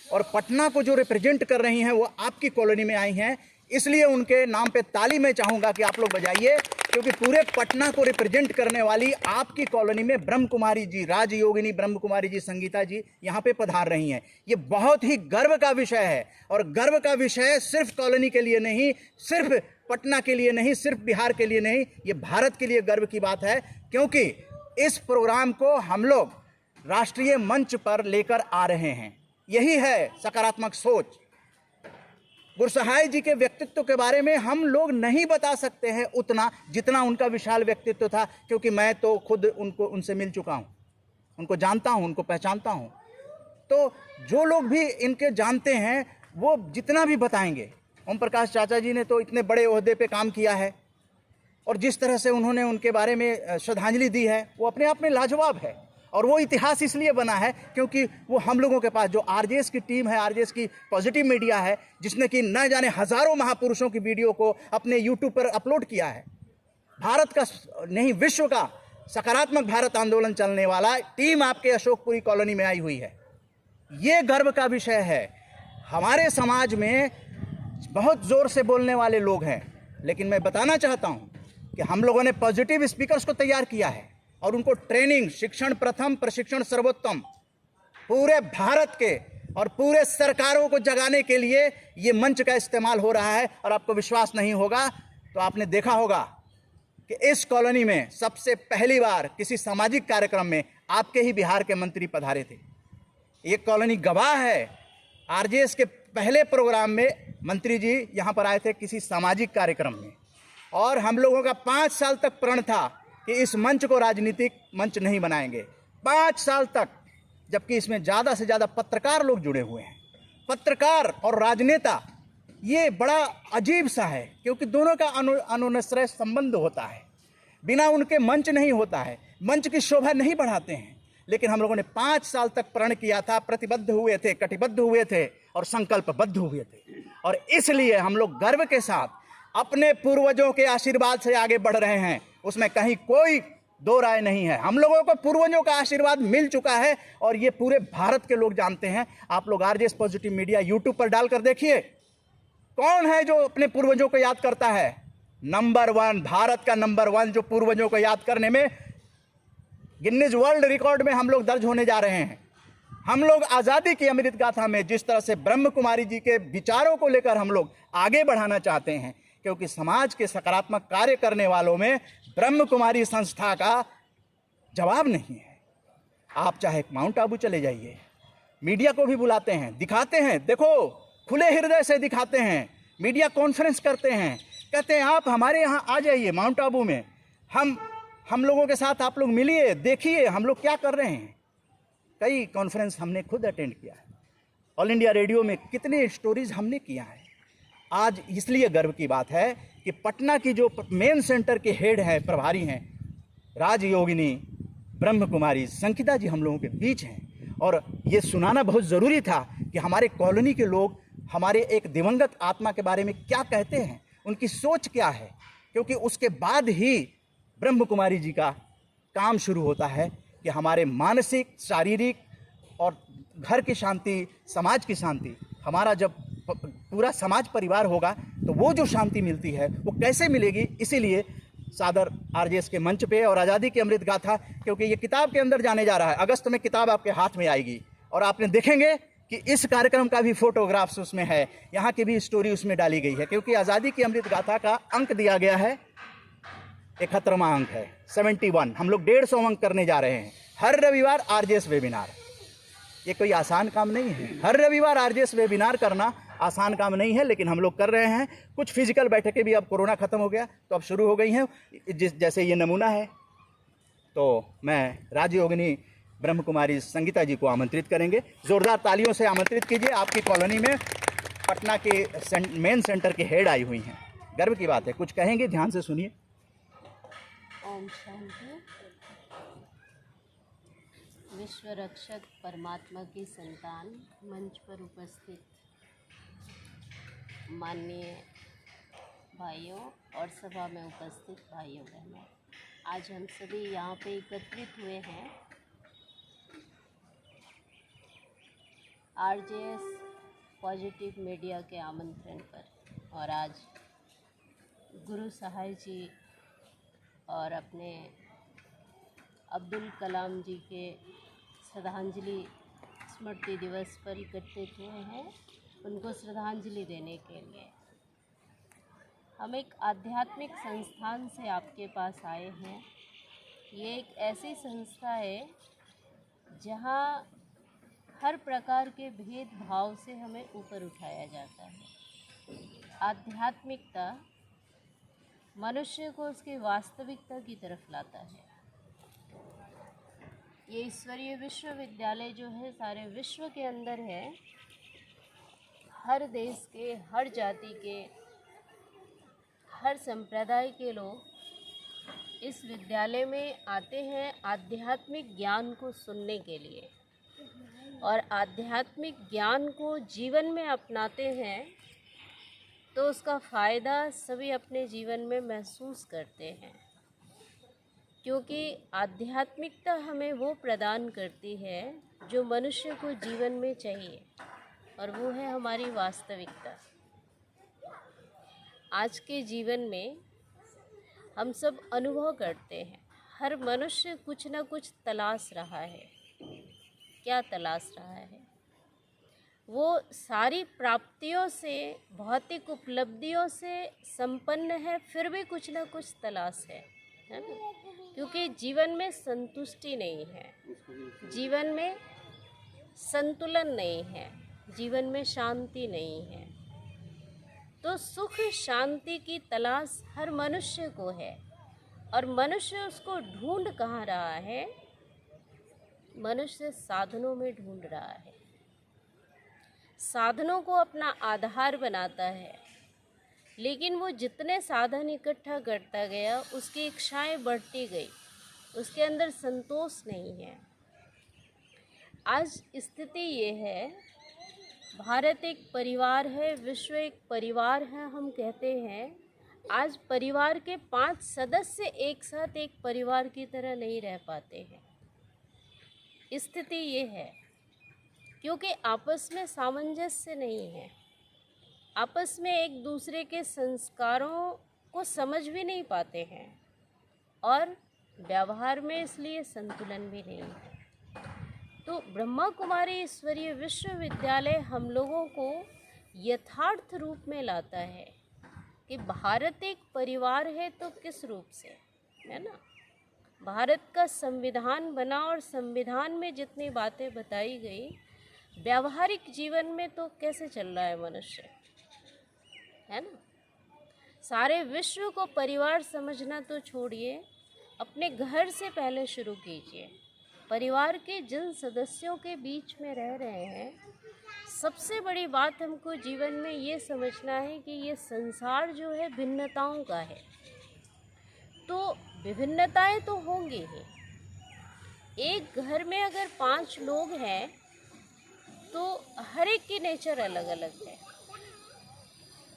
और पटना को जो रिप्रेजेंट कर रही हैं वो आपकी कॉलोनी में आई हैं, इसलिए उनके नाम पे ताली मैं चाहूँगा कि आप लोग बजाइए, क्योंकि पूरे पटना को रिप्रेजेंट करने वाली आपकी कॉलोनी में ब्रह्म कुमारी जी, राजयोगिनी ब्रह्म कुमारी जी, संगीता जी यहाँ पे पधार रही हैं। ये बहुत ही गर्व का विषय है, और गर्व का विषय सिर्फ कॉलोनी के लिए नहीं, सिर्फ पटना के लिए नहीं, सिर्फ बिहार के लिए नहीं, ये भारत के लिए गर्व की बात है, क्योंकि इस प्रोग्राम को हम लोग राष्ट्रीय मंच पर लेकर आ रहे हैं। यही है सकारात्मक सोच। गुरसहाय जी के व्यक्तित्व के बारे में हम लोग नहीं बता सकते हैं उतना जितना उनका विशाल व्यक्तित्व था, क्योंकि मैं तो खुद उनसे मिल चुका हूं, उनको जानता हूं, उनको पहचानता हूं। तो जो लोग भी इनके जानते हैं वो जितना भी बताएंगे। ओम प्रकाश चाचा जी ने तो इतने बड़े ओहदे पे काम किया है, और जिस तरह से उन्होंने उनके बारे में श्रद्धांजलि दी है वो अपने आप में लाजवाब है। और वो इतिहास इसलिए बना है क्योंकि वो हम लोगों के पास जो आरजेएस की टीम है, आरजेएस की पॉजिटिव मीडिया है, जिसने कि न जाने हज़ारों महापुरुषों की वीडियो को अपने यूट्यूब पर अपलोड किया है। भारत का नहीं, विश्व का सकारात्मक भारत आंदोलन चलने वाला टीम आपके अशोकपुरी कॉलोनी में आई हुई है। ये गर्व का विषय है। हमारे समाज में बहुत ज़ोर से बोलने वाले लोग हैं, लेकिन मैं बताना चाहता हूँ कि हम लोगों ने पॉजिटिव स्पीकर्स को तैयार किया है और उनको ट्रेनिंग, शिक्षण प्रथम, प्रशिक्षण सर्वोत्तम, पूरे भारत के और पूरे सरकारों को जगाने के लिए ये मंच का इस्तेमाल हो रहा है। और आपको विश्वास नहीं होगा तो आपने देखा होगा कि इस कॉलोनी में सबसे पहली बार किसी सामाजिक कार्यक्रम में आपके ही बिहार के मंत्री पधारे थे। ये कॉलोनी गवाह है। आरजेएस के पहले प्रोग्राम में मंत्री जी यहाँ पर आए थे किसी सामाजिक कार्यक्रम में, और हम लोगों का 5 साल तक प्रण था कि इस मंच को राजनीतिक मंच नहीं बनाएंगे। 5 साल तक, जबकि इसमें ज़्यादा से ज़्यादा पत्रकार लोग जुड़े हुए हैं। पत्रकार और राजनेता ये बड़ा अजीब सा है, क्योंकि दोनों का अनुनश्रय संबंध होता है, बिना उनके मंच नहीं होता है, मंच की शोभा नहीं बढ़ाते हैं। लेकिन हम लोगों ने 5 साल तक प्रण किया था, प्रतिबद्ध हुए थे, कटिबद्ध हुए थे और संकल्पबद्ध हुए थे। और इसलिए हम लोग गर्व के साथ अपने पूर्वजों के आशीर्वाद से आगे बढ़ रहे हैं, उसमें कहीं कोई दो राय नहीं है। हम लोगों को पूर्वजों का आशीर्वाद मिल चुका है और ये पूरे भारत के लोग जानते हैं। आप लोग आरजेएस पॉजिटिव मीडिया यूट्यूब पर डालकर देखिए, कौन है जो अपने पूर्वजों को याद करता है। नंबर 1, भारत का नंबर 1 जो पूर्वजों को याद करने में गिनीज वर्ल्ड रिकॉर्ड में हम लोग दर्ज होने जा रहे हैं। हम लोग आज़ादी की अमृत गाथा में जिस तरह से ब्रह्म कुमारी जी के विचारों को लेकर हम लोग आगे बढ़ाना चाहते हैं, क्योंकि समाज के सकारात्मक कार्य करने वालों में ब्रह्म कुमारी संस्था का जवाब नहीं है। आप चाहे माउंट आबू चले जाइए, मीडिया को भी बुलाते हैं, दिखाते हैं, देखो खुले हृदय से दिखाते हैं, मीडिया कॉन्फ्रेंस करते हैं, कहते हैं आप हमारे यहाँ आ जाइए माउंट आबू में, हम हम लोगों के साथ आप लोग मिलिए, देखिए हम लोग क्या कर रहे हैं। कई कॉन्फ्रेंस हमने खुद अटेंड किया है, ऑल इंडिया रेडियो में कितने स्टोरीज हमने किया है। आज इसलिए गर्व की बात है कि पटना की जो मेन सेंटर के हेड हैं, प्रभारी हैं, राजयोगिनी ब्रह्म कुमारी संकिता जी हम लोगों के बीच हैं। और ये सुनाना बहुत ज़रूरी था कि हमारे कॉलोनी के लोग हमारे एक दिवंगत आत्मा के बारे में क्या कहते हैं, उनकी सोच क्या है, क्योंकि उसके बाद ही ब्रह्म कुमारी जी का काम शुरू होता है कि हमारे मानसिक, शारीरिक और घर की शांति, समाज की शांति, हमारा जब पूरा समाज परिवार होगा तो वो जो शांति मिलती है वो कैसे मिलेगी। इसीलिए सादर आरजेएस के मंच पे और आज़ादी की अमृत गाथा, क्योंकि ये किताब के अंदर जाने जा रहा है, अगस्त में किताब आपके हाथ में आएगी और आपने देखेंगे कि इस कार्यक्रम का भी फोटोग्राफ्स उसमें है, यहाँ की भी स्टोरी उसमें डाली गई है, क्योंकि आज़ादी की अमृत गाथा का अंक दिया गया है 71वां अंक है 71। हम लोग 150 अंक करने जा रहे हैं। हर रविवार आरजेएस वेबिनार, ये कोई आसान काम नहीं है। हर रविवार आरजेएस वेबिनार करना आसान काम नहीं है, लेकिन हम लोग कर रहे हैं। कुछ फिजिकल बैठकें भी, अब कोरोना ख़त्म हो गया तो अब शुरू हो गई हैं, जैसे ये नमूना है। तो मैं राजयोगिनी ब्रह्म कुमारी संगीता जी को आमंत्रित करेंगे, ज़ोरदार तालियों से आमंत्रित कीजिए। आपकी कॉलोनी में पटना के मेन सेंटर के हेड आई हुई हैं, गर्व की बात है। कुछ कहेंगे, ध्यान से सुनिए। ओम शांति। विश्व रक्षक परमात्मा की संतान, मंच पर उपस्थित माननीय भाइयों और सभा में उपस्थित भाइयों बहनों, आज हम सभी यहाँ पे एकत्रित हुए हैं आरजेएस पॉजिटिव मीडिया के आमंत्रण पर। और आज गुरु सहाय जी और अपने अब्दुल कलाम जी के श्रद्धांजलि स्मृति दिवस पर एकत्रित हुए हैं, उनको श्रद्धांजलि देने के लिए। हम एक आध्यात्मिक संस्थान से आपके पास आए हैं। ये एक ऐसी संस्था है जहाँ हर प्रकार के भेदभाव से हमें ऊपर उठाया जाता है। आध्यात्मिकता मनुष्य को उसकी वास्तविकता की तरफ लाता है। ये ईश्वरीय विश्वविद्यालय जो है सारे विश्व के अंदर है। हर देश के, हर जाति के, हर संप्रदाय के लोग इस विद्यालय में आते हैं आध्यात्मिक ज्ञान को सुनने के लिए, और आध्यात्मिक ज्ञान को जीवन में अपनाते हैं तो उसका फ़ायदा सभी अपने जीवन में महसूस करते हैं। क्योंकि आध्यात्मिकता हमें वो प्रदान करती है जो मनुष्य को जीवन में चाहिए, और वो है हमारी वास्तविकता। आज के जीवन में हम सब अनुभव करते हैं, हर मनुष्य कुछ ना कुछ तलाश रहा है। क्या तलाश रहा है? वो सारी प्राप्तियों से, भौतिक उपलब्धियों से संपन्न है, फिर भी कुछ ना कुछ तलाश है ना? क्योंकि जीवन में संतुष्टि नहीं है, जीवन में संतुलन नहीं है, जीवन में शांति नहीं है। तो सुख शांति की तलाश हर मनुष्य को है, और मनुष्य उसको ढूंढ कहाँ रहा है? मनुष्य साधनों में ढूंढ रहा है, साधनों को अपना आधार बनाता है। लेकिन वो जितने साधन इकट्ठा करता गया उसकी इच्छाएं बढ़ती गई, उसके अंदर संतोष नहीं है। आज स्थिति ये है, भारत एक परिवार है, विश्व एक परिवार है, हम कहते हैं। आज परिवार के 5 सदस्य एक साथ एक परिवार की तरह नहीं रह पाते हैं। स्थिति ये है क्योंकि आपस में सामंजस्य नहीं है, आपस में एक दूसरे के संस्कारों को समझ भी नहीं पाते हैं, और व्यवहार में इसलिए संतुलन भी नहीं है। तो ब्रह्मा कुमारी ईश्वरीय विश्वविद्यालय हम लोगों को यथार्थ रूप में लाता है कि भारत एक परिवार है, तो किस रूप से, है ना? भारत का संविधान बना, और संविधान में जितनी बातें बताई गई, व्यावहारिक जीवन में तो कैसे चल रहा है मनुष्य, है ना? सारे विश्व को परिवार समझना तो छोड़िए, अपने घर से पहले शुरू कीजिए। परिवार के जिन सदस्यों के बीच में रह रहे हैं, सबसे बड़ी बात हमको जीवन में ये समझना है कि ये संसार जो है भिन्नताओं का है। तो विभिन्नताएं तो होंगी ही। एक घर में अगर 5 लोग हैं तो हर एक की नेचर अलग अलग है।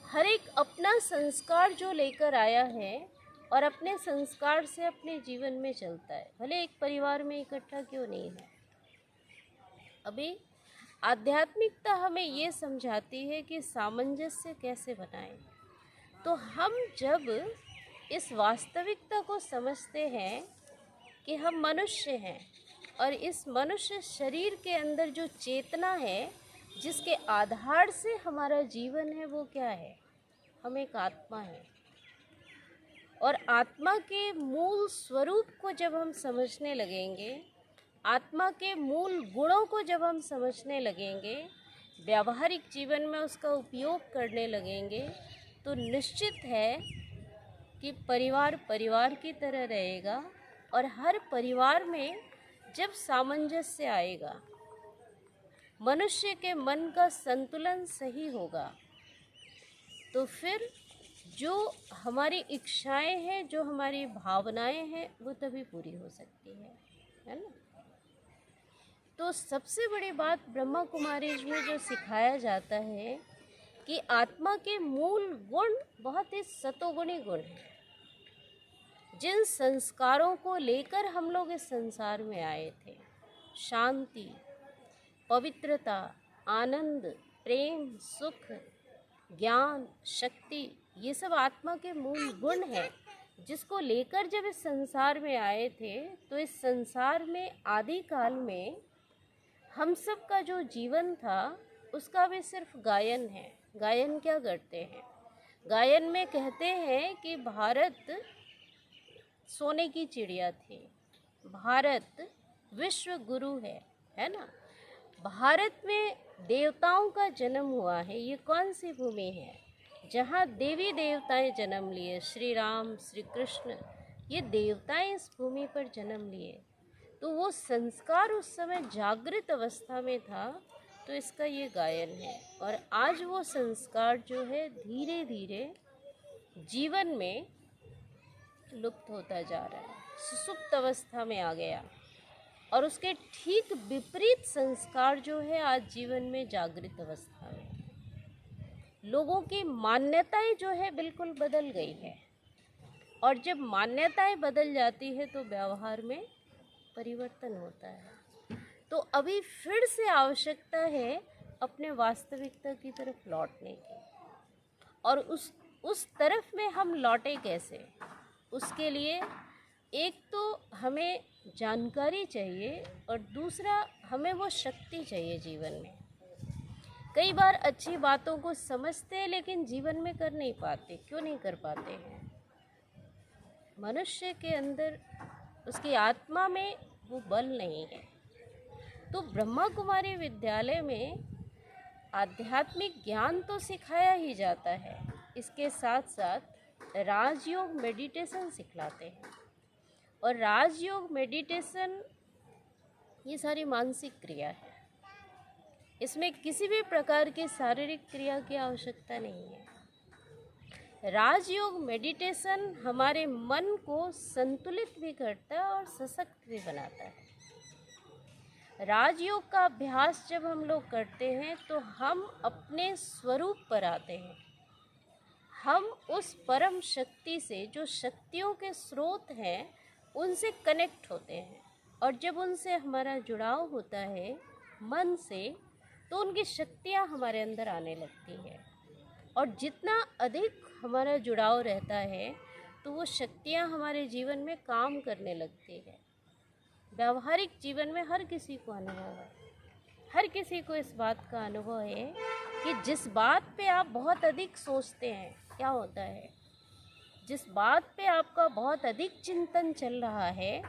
हर एक अपना संस्कार जो लेकर आया है और अपने संस्कार से अपने जीवन में चलता है, भले एक परिवार में इकट्ठा क्यों नहीं है। अभी आध्यात्मिकता हमें ये समझाती है कि सामंजस्य कैसे बनाएं। तो हम जब इस वास्तविकता को समझते हैं कि हम मनुष्य हैं और इस मनुष्य शरीर के अंदर जो चेतना है, जिसके आधार से हमारा जीवन है, वो क्या है? हम एक आत्मा है। और आत्मा के मूल स्वरूप को जब हम समझने लगेंगे, आत्मा के मूल गुणों को जब हम समझने लगेंगे, व्यावहारिक जीवन में उसका उपयोग करने लगेंगे, तो निश्चित है कि परिवार परिवार की तरह रहेगा। और हर परिवार में जब सामंजस्य आएगा, मनुष्य के मन का संतुलन सही होगा, तो फिर जो हमारी इच्छाएं हैं, जो हमारी भावनाएं हैं, वो तभी पूरी हो सकती है ना। तो सबसे बड़ी बात ब्रह्मा कुमारीज में जो सिखाया जाता है कि आत्मा के मूल गुण बहुत ही सतोगुणी गुण हैं। जिन संस्कारों को लेकर हम लोग इस संसार में आए थे, शांति, पवित्रता, आनंद, प्रेम, सुख, ज्ञान, शक्ति, ये सब आत्मा के मूल गुण हैं, जिसको लेकर जब इस संसार में आए थे, तो इस संसार में आदि काल में हम सब का जो जीवन था, उसका भी सिर्फ गायन है। गायन क्या करते हैं? गायन में कहते हैं कि भारत सोने की चिड़िया थी, भारत विश्व गुरु है ना। भारत में देवताओं का जन्म हुआ है। ये कौन सी भूमि है? जहाँ देवी देवताएं जन्म लिए, श्री राम, श्री कृष्ण, ये देवताएं इस भूमि पर जन्म लिए। तो वो संस्कार उस समय जागृत अवस्था में था, तो इसका ये गायन है। और आज वो संस्कार जो है धीरे धीरे जीवन में लुप्त होता जा रहा है, सुसुप्त अवस्था में आ गया। और उसके ठीक विपरीत संस्कार जो है आज जीवन में जागृत अवस्था में। लोगों की मान्यताएं जो है बिल्कुल बदल गई है। और जब मान्यताएं बदल जाती है तो व्यवहार में परिवर्तन होता है। तो अभी फिर से आवश्यकता है अपने वास्तविकता की तरफ लौटने की। और उस तरफ में हम लौटे कैसे? उसके लिए एक तो हमें जानकारी चाहिए और दूसरा हमें वो शक्ति चाहिए जीवन में। कई बार अच्छी बातों को समझते हैं लेकिन जीवन में कर नहीं पाते। क्यों नहीं कर पाते हैं? मनुष्य के अंदर, उसकी आत्मा में वो बल नहीं है। तो ब्रह्मा कुमारी विद्यालय में आध्यात्मिक ज्ञान तो सिखाया ही जाता है, इसके साथ साथ राजयोग मेडिटेशन सिखलाते हैं। और राजयोग मेडिटेशन ये सारी मानसिक क्रिया है, इसमें किसी भी प्रकार की शारीरिक क्रिया की आवश्यकता नहीं है। राजयोग मेडिटेशन हमारे मन को संतुलित भी करता है और सशक्त भी बनाता है। राजयोग का अभ्यास जब हम लोग करते हैं तो हम अपने स्वरूप पर आते हैं। हम उस परम शक्ति से, जो शक्तियों के स्रोत हैं, उनसे कनेक्ट होते हैं। और जब उनसे हमारा जुड़ाव होता है मन से, तो उनकी शक्तियाँ हमारे अंदर आने लगती हैं। और जितना अधिक हमारा जुड़ाव रहता है तो वो शक्तियाँ हमारे जीवन में काम करने लगती है। व्यावहारिक जीवन में हर किसी को अनुभव है, हर किसी को इस बात का अनुभव है कि जिस बात पे आप बहुत अधिक सोचते हैं, क्या होता है, जिस बात पे आपका बहुत अधिक चिंतन चल रहा है,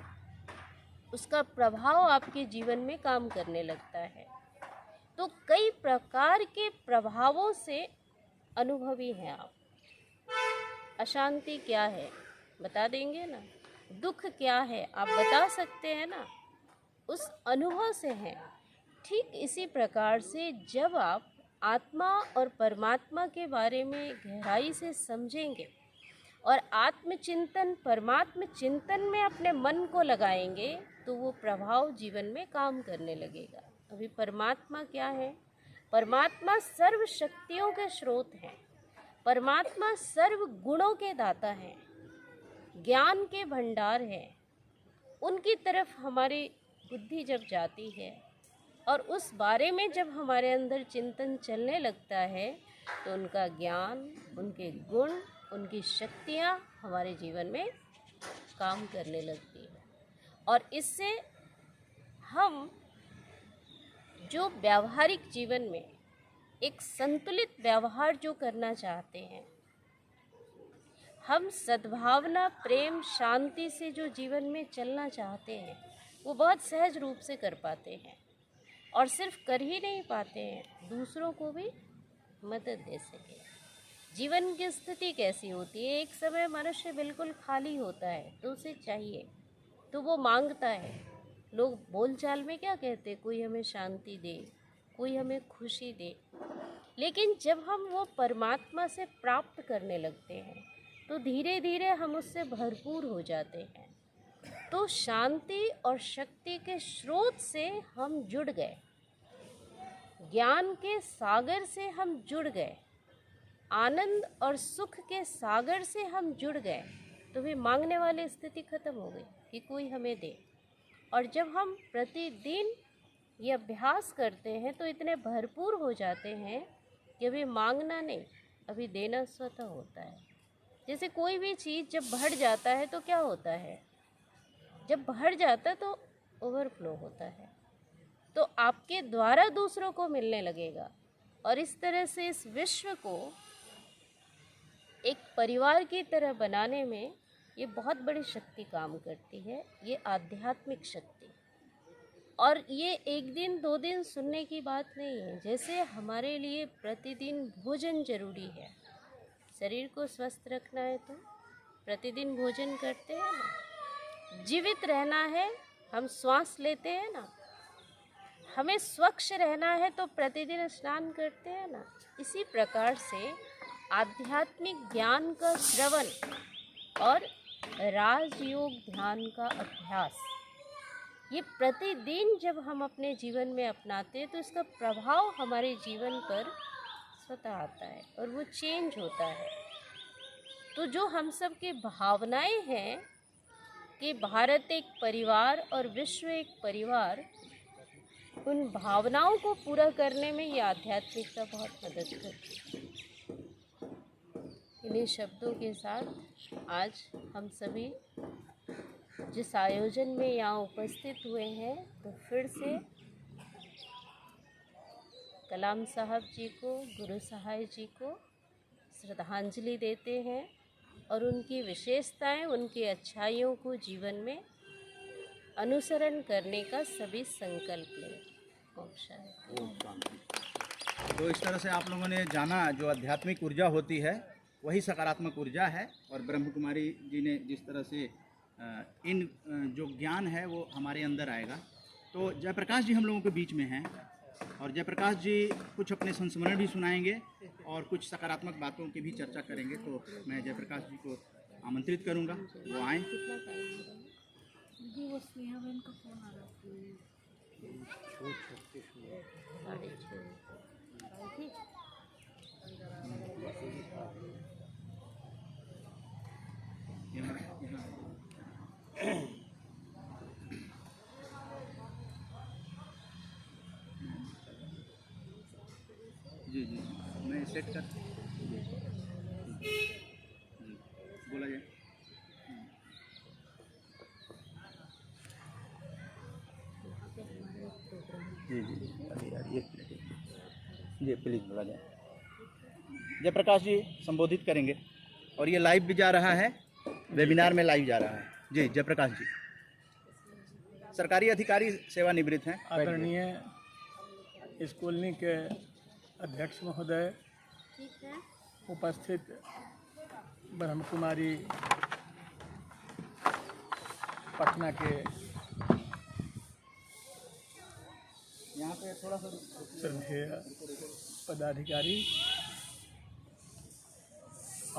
उसका प्रभाव आपके जीवन में काम करने लगता है। तो कई प्रकार के प्रभावों से अनुभवी हैं आप। अशांति क्या है बता देंगे ना? दुख क्या है आप बता सकते हैं ना, उस अनुभव से हैं। ठीक इसी प्रकार से जब आप आत्मा और परमात्मा के बारे में गहराई से समझेंगे और आत्मचिंतन परमात्म चिंतन में अपने मन को लगाएंगे तो वो प्रभाव जीवन में काम करने लगेगा। अभी परमात्मा क्या है? परमात्मा सर्व शक्तियों के स्रोत हैं, परमात्मा सर्व गुणों के दाता हैं, ज्ञान के भंडार हैं। उनकी तरफ हमारी बुद्धि जब जाती है और उस बारे में जब हमारे अंदर चिंतन चलने लगता है तो उनका ज्ञान, उनके गुण, उनकी शक्तियाँ हमारे जीवन में काम करने लगती है। और इससे हम जो व्यावहारिक जीवन में एक संतुलित व्यवहार जो करना चाहते हैं, हम सद्भावना, प्रेम, शांति से जो जीवन में चलना चाहते हैं, वो बहुत सहज रूप से कर पाते हैं। और सिर्फ कर ही नहीं पाते हैं, दूसरों को भी मदद दे सके। जीवन की स्थिति कैसी होती है? एक समय मनुष्य बिल्कुल खाली होता है तो उसे चाहिए तो वो मांगता है। लोग बोलचाल में क्या कहते हैं? कोई हमें शांति दे, कोई हमें खुशी दे। लेकिन जब हम वो परमात्मा से प्राप्त करने लगते हैं तो धीरे धीरे हम उससे भरपूर हो जाते हैं। तो शांति और शक्ति के स्रोत से हम जुड़ गए, ज्ञान के सागर से हम जुड़ गए, आनंद और सुख के सागर से हम जुड़ गए। तो भी मांगने वाली स्थिति खत्म हो गई कि कोई हमें दे। और जब हम प्रतिदिन ये अभ्यास करते हैं तो इतने भरपूर हो जाते हैं कि अभी मांगना नहीं, अभी देना स्वतः होता है। जैसे कोई भी चीज़ जब बढ़ जाता है तो क्या होता है? जब बढ़ जाता है तो ओवरफ्लो होता है, तो आपके द्वारा दूसरों को मिलने लगेगा। और इस तरह से इस विश्व को एक परिवार की तरह बनाने में ये बहुत बड़ी शक्ति काम करती है, ये आध्यात्मिक शक्ति। और ये एक दिन दो दिन सुनने की बात नहीं है। जैसे हमारे लिए प्रतिदिन भोजन जरूरी है, शरीर को स्वस्थ रखना है तो प्रतिदिन भोजन करते हैं ना। जीवित रहना है, हम श्वास लेते हैं ना। हमें स्वच्छ रहना है तो प्रतिदिन स्नान करते हैं ना। इसी प्रकार से आध्यात्मिक ज्ञान का श्रवण और राजयोग ध्यान का अभ्यास, ये प्रतिदिन जब हम अपने जीवन में अपनाते हैं तो इसका प्रभाव हमारे जीवन पर स्वतः आता है और वो चेंज होता है। तो जो हम सब की भावनाएं हैं कि भारत एक परिवार और विश्व एक परिवार, उन भावनाओं को पूरा करने में ये आध्यात्मिकता बहुत मदद करती है। इन्हीं शब्दों के साथ आज हम सभी जिस आयोजन में यहाँ उपस्थित हुए हैं तो फिर से कलाम साहब जी को, गुरु सहाय जी को श्रद्धांजलि देते हैं और उनकी विशेषताएं, उनकी अच्छाइयों को जीवन में अनुसरण करने का सभी संकल्प लें। ओम शांति। तो इस तरह से आप लोगों ने जाना जो आध्यात्मिक ऊर्जा होती है वही सकारात्मक ऊर्जा है। और ब्रह्म कुमारी जी ने जिस तरह से इन जो ज्ञान है वो हमारे अंदर आएगा। तो जयप्रकाश जी हम लोगों के बीच में हैं और जयप्रकाश जी कुछ अपने संस्मरण भी सुनाएंगे और कुछ सकारात्मक बातों की भी चर्चा करेंगे। तो मैं जयप्रकाश जी को आमंत्रित करूंगा, वो आएँ। जी जी, मैं सेट कर बोला जाए। जी जी अभी यार एक मिनट जी प्लीज़ बोला जाए। जयप्रकाश जी संबोधित करेंगे और ये लाइव भी जा रहा है, वेबिनार में लाइव जा रहा है। जी जयप्रकाश जी सरकारी अधिकारी सेवानिवृत्त हैं। आदरणीय इस कॉलोनी के अध्यक्ष महोदय, उपस्थित ब्रह्म कुमारी पटना के यहाँ पे थोड़ा सा श्रद्धेय पदाधिकारी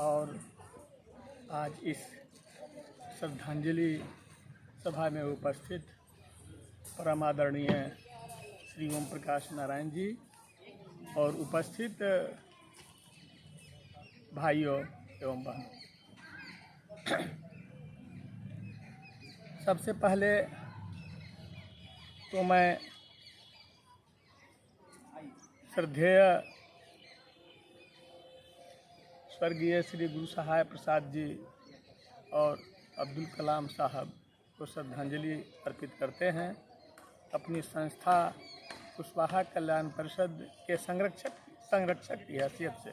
और आज इस श्रद्धांजलि सभा में उपस्थित परम आदरणीय श्री ओम प्रकाश नारायण जी और उपस्थित भाइयों एवं बहनों, सबसे पहले तो मैं श्रद्धेय स्वर्गीय श्री गुरु सहाय प्रसाद जी और अब्दुल कलाम साहब को श्रद्धांजलि अर्पित करते हैं। अपनी संस्था कुशवाहा कल्याण परिषद के संरक्षक की हैसियत से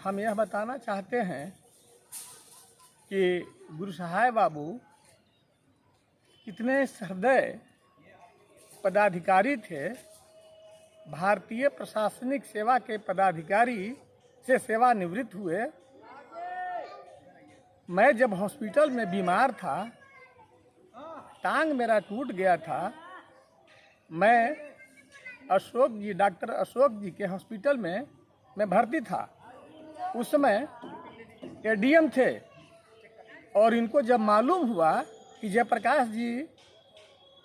हम यह बताना चाहते हैं कि गुरु सहाय बाबू कितने सहृदय पदाधिकारी थे। भारतीय प्रशासनिक सेवा के पदाधिकारी से सेवानिवृत्त हुए। मैं जब हॉस्पिटल में बीमार था, टांग मेरा टूट गया था, मैं डॉक्टर अशोक जी के हॉस्पिटल में मैं भर्ती था। उस समय एडीएम थे और इनको जब मालूम हुआ कि जयप्रकाश जी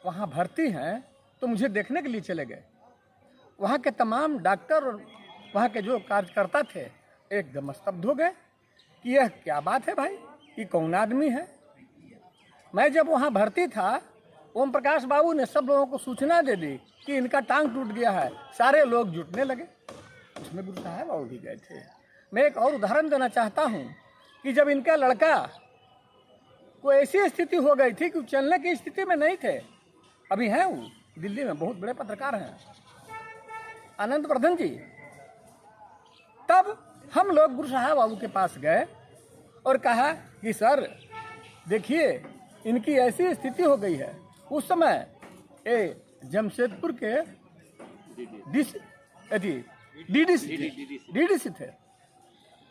वहाँ भर्ती हैं तो मुझे देखने के लिए चले गए। वहाँ के तमाम डॉक्टर और वहाँ के जो कार्यकर्ता थे एकदम स्तब्ध हो गए कि यह क्या बात है भाई, ये कौन आदमी है। मैं जब वहाँ भर्ती था, ओम प्रकाश बाबू ने सब लोगों को सूचना दे दी कि इनका टांग टूट गया है। सारे लोग जुटने लगे, उसमें गुरु साहब बाबू भी गए थे। मैं एक और उदाहरण देना चाहता हूँ कि जब इनका लड़का को ऐसी स्थिति हो गई थी कि चलने की स्थिति में नहीं थे, अभी हैं वो दिल्ली में बहुत बड़े पत्रकार हैं, आनंद वर्धन जी, तब हम लोग गुरु साहब बाबू के पास गए और कहा कि सर देखिए इनकी ऐसी स्थिति हो गई है। उस समय जमशेदपुर के डीडीसी थे।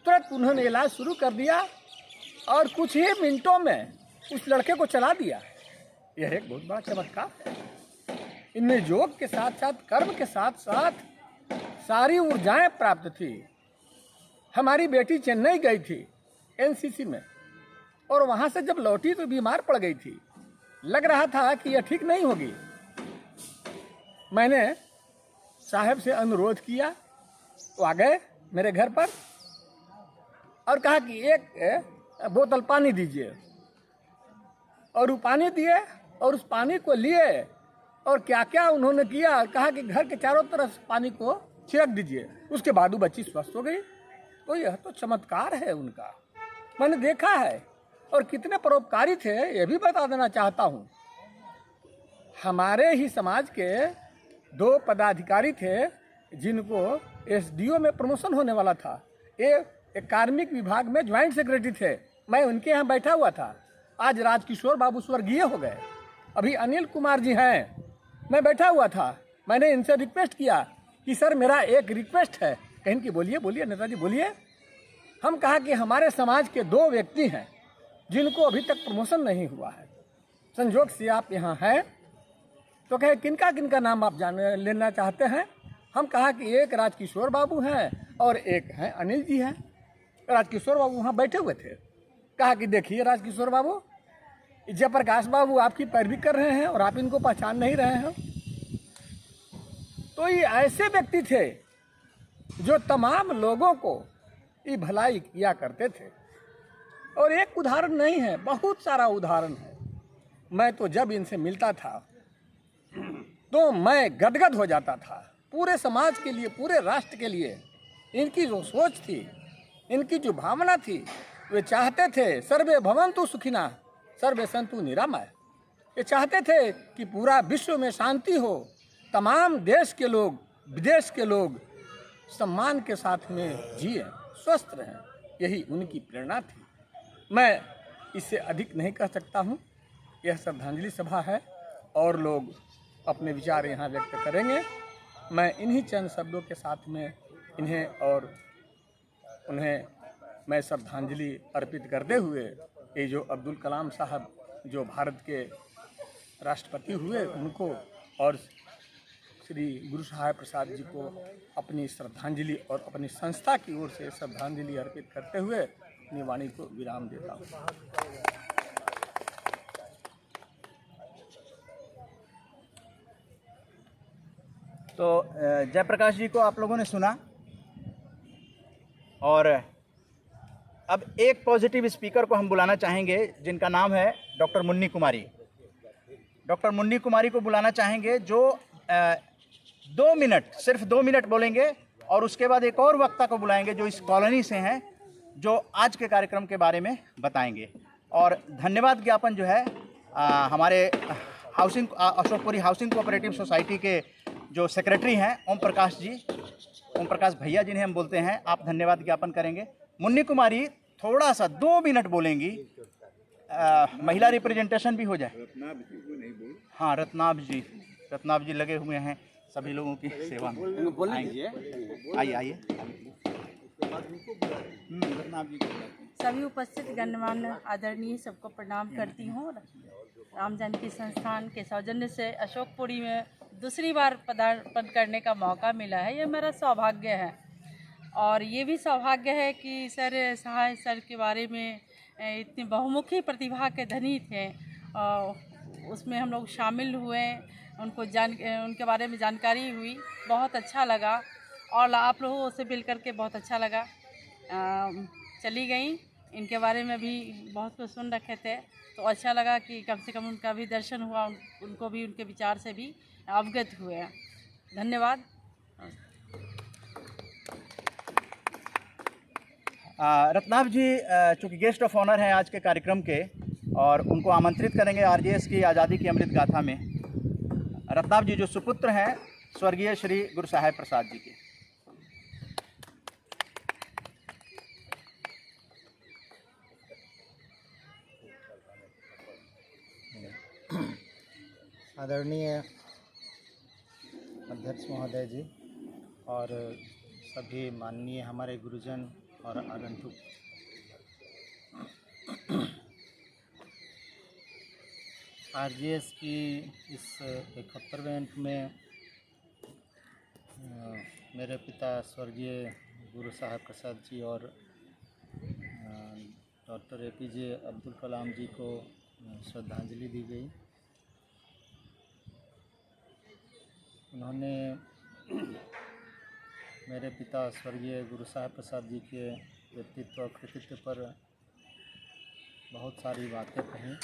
तुरंत उन्होंने इलाज शुरू कर दिया और कुछ ही मिनटों में उस लड़के को चला दिया। यह एक बहुत बड़ा चमत्कार है। इनमें योग के साथ साथ कर्म के साथ साथ सारी ऊर्जाएं प्राप्त थी। हमारी बेटी चेन्नई गई थी एनसीसी में और वहाँ से जब लौटी तो बीमार पड़ गई थी। लग रहा था कि यह ठीक नहीं होगी। मैंने साहब से अनुरोध किया, वो आ गए मेरे घर पर और कहा कि एक बोतल पानी दीजिए, और वो पानी दिए और उस पानी को लिए और क्या क्या उन्होंने किया। कहा कि घर के चारों तरफ पानी को छिड़क दीजिए। उसके बाद वो बच्ची स्वस्थ हो गई। तो यह तो चमत्कार है उनका, मैंने देखा है। और कितने परोपकारी थे यह भी बता देना चाहता हूँ। हमारे ही समाज के 2 पदाधिकारी थे जिनको एसडीओ में प्रमोशन होने वाला था। एक कार्मिक विभाग में ज्वाइंट सेक्रेटरी थे। मैं उनके यहाँ बैठा हुआ था। आज राजकिशोर बाबू स्वर्गीय हो गए। अभी अनिल कुमार जी हैं, मैं बैठा हुआ था। मैंने इनसे रिक्वेस्ट किया कि सर मेरा एक रिक्वेस्ट है। कहीं की बोलिए बोलिए नेताजी बोलिए। हम कहा कि हमारे समाज के 2 व्यक्ति हैं जिनको अभी तक प्रमोशन नहीं हुआ है। संजोग से आप यहाँ हैं तो कहे किनका किनका नाम आप लेना चाहते हैं। हम कहा कि एक राजकिशोर बाबू हैं और एक हैं अनिल जी हैं। राजकिशोर बाबू वहाँ बैठे हुए थे। कहा कि देखिए राजकिशोर बाबू, जयप्रकाश बाबू आपकी पैरवी कर रहे हैं और आप इनको पहचान नहीं रहे हैं। तो ये ऐसे व्यक्ति थे जो तमाम लोगों को ये भलाई किया करते थे। और एक उदाहरण नहीं है, बहुत सारा उदाहरण है। मैं तो जब इनसे मिलता था तो मैं गदगद हो जाता था। पूरे समाज के लिए, पूरे राष्ट्र के लिए इनकी जो सोच थी, इनकी जो भावना थी, वे चाहते थे सर्वे भवन्तु सुखिनः सर्वे सन्तु निरामय। ये चाहते थे कि पूरा विश्व में शांति हो, तमाम देश के लोग, विदेश के लोग सम्मान के साथ में जिए, स्वस्थ रहें। यही उनकी प्रेरणा थी। मैं इससे अधिक नहीं कह सकता हूँ। यह श्रद्धांजलि सभा है और लोग अपने विचार यहाँ व्यक्त करेंगे। मैं इन्हीं चंद शब्दों के साथ में उन्हें मैं श्रद्धांजलि अर्पित करते हुए ये जो अब्दुल कलाम साहब जो भारत के राष्ट्रपति हुए, उनको और श्री गुरु सहाय प्रसाद जी को अपनी श्रद्धांजलि और अपनी संस्था की ओर से श्रद्धांजलि अर्पित करते हुए अपनी वाणी को विराम देता हूँ। तो जयप्रकाश जी को आप लोगों ने सुना, और अब एक पॉजिटिव स्पीकर को हम बुलाना चाहेंगे जिनका नाम है डॉक्टर मुन्नी कुमारी। डॉक्टर मुन्नी कुमारी को बुलाना चाहेंगे जो 2 मिनट, सिर्फ 2 मिनट बोलेंगे, और उसके बाद एक और वक्ता को बुलाएंगे जो इस कॉलोनी से हैं, जो आज के कार्यक्रम के बारे में बताएंगे। और धन्यवाद ज्ञापन जो है हमारे housing Ashokpuri housing cooperative society के जो सेक्रेटरी हैं ओम प्रकाश जी, ओम प्रकाश भैया जिन्हें हम बोलते हैं, आप धन्यवाद ज्ञापन करेंगे। मुन्नी कुमारी थोड़ा सा 2 मिनट बोलेंगी, महिला रिप्रेजेंटेशन भी हो जाए। हाँ, रत्नाभ जी लगे हुए हैं सभी लोगों की सेवा में। आइए आइए रत्नाभ जी। सभी उपस्थित गणमान्य आदरणीय सबको प्रणाम करती हूँ। राम जानकी संस्थान के सौजन्य से अशोकपुरी में दूसरी बार पदार्पण करने का मौका मिला है, ये मेरा सौभाग्य है। और ये भी सौभाग्य है कि सर सहाय सर के बारे में इतनी बहुमुखी प्रतिभा के धनी थे, उसमें हम लोग शामिल हुए, उनके बारे में जानकारी हुई, बहुत अच्छा लगा। और आप लोगों से मिल करके बहुत अच्छा लगा। चली गई, इनके बारे में भी बहुत कुछ सुन रखे थे, तो अच्छा लगा कि कम से कम उनका भी दर्शन हुआ, उनको भी उनके विचार से भी अवगत हुए। धन्यवाद। रत्नाभ जी चूँकि गेस्ट ऑफ ऑनर हैं आज के कार्यक्रम के, और उनको आमंत्रित करेंगे आरजेएस की आज़ादी की अमृत गाथा में। रत्नाभ जी जो सुपुत्र हैं स्वर्गीय श्री गुरु सहाय प्रसाद जी के। आदरणीय अध्यक्ष महोदय जी और सभी माननीय हमारे गुरुजन और आगंतुक, आरजीएस की इस 71वें अंक में मेरे पिता स्वर्गीय गुरु साहब प्रसाद जी और डॉक्टर एपीजे अब्दुल कलाम जी को श्रद्धांजलि दी गई। उन्होंने मेरे पिता स्वर्गीय गुरु साहब प्रसाद जी के व्यक्तित्व और कृतित्व पर बहुत सारी बातें कहीं।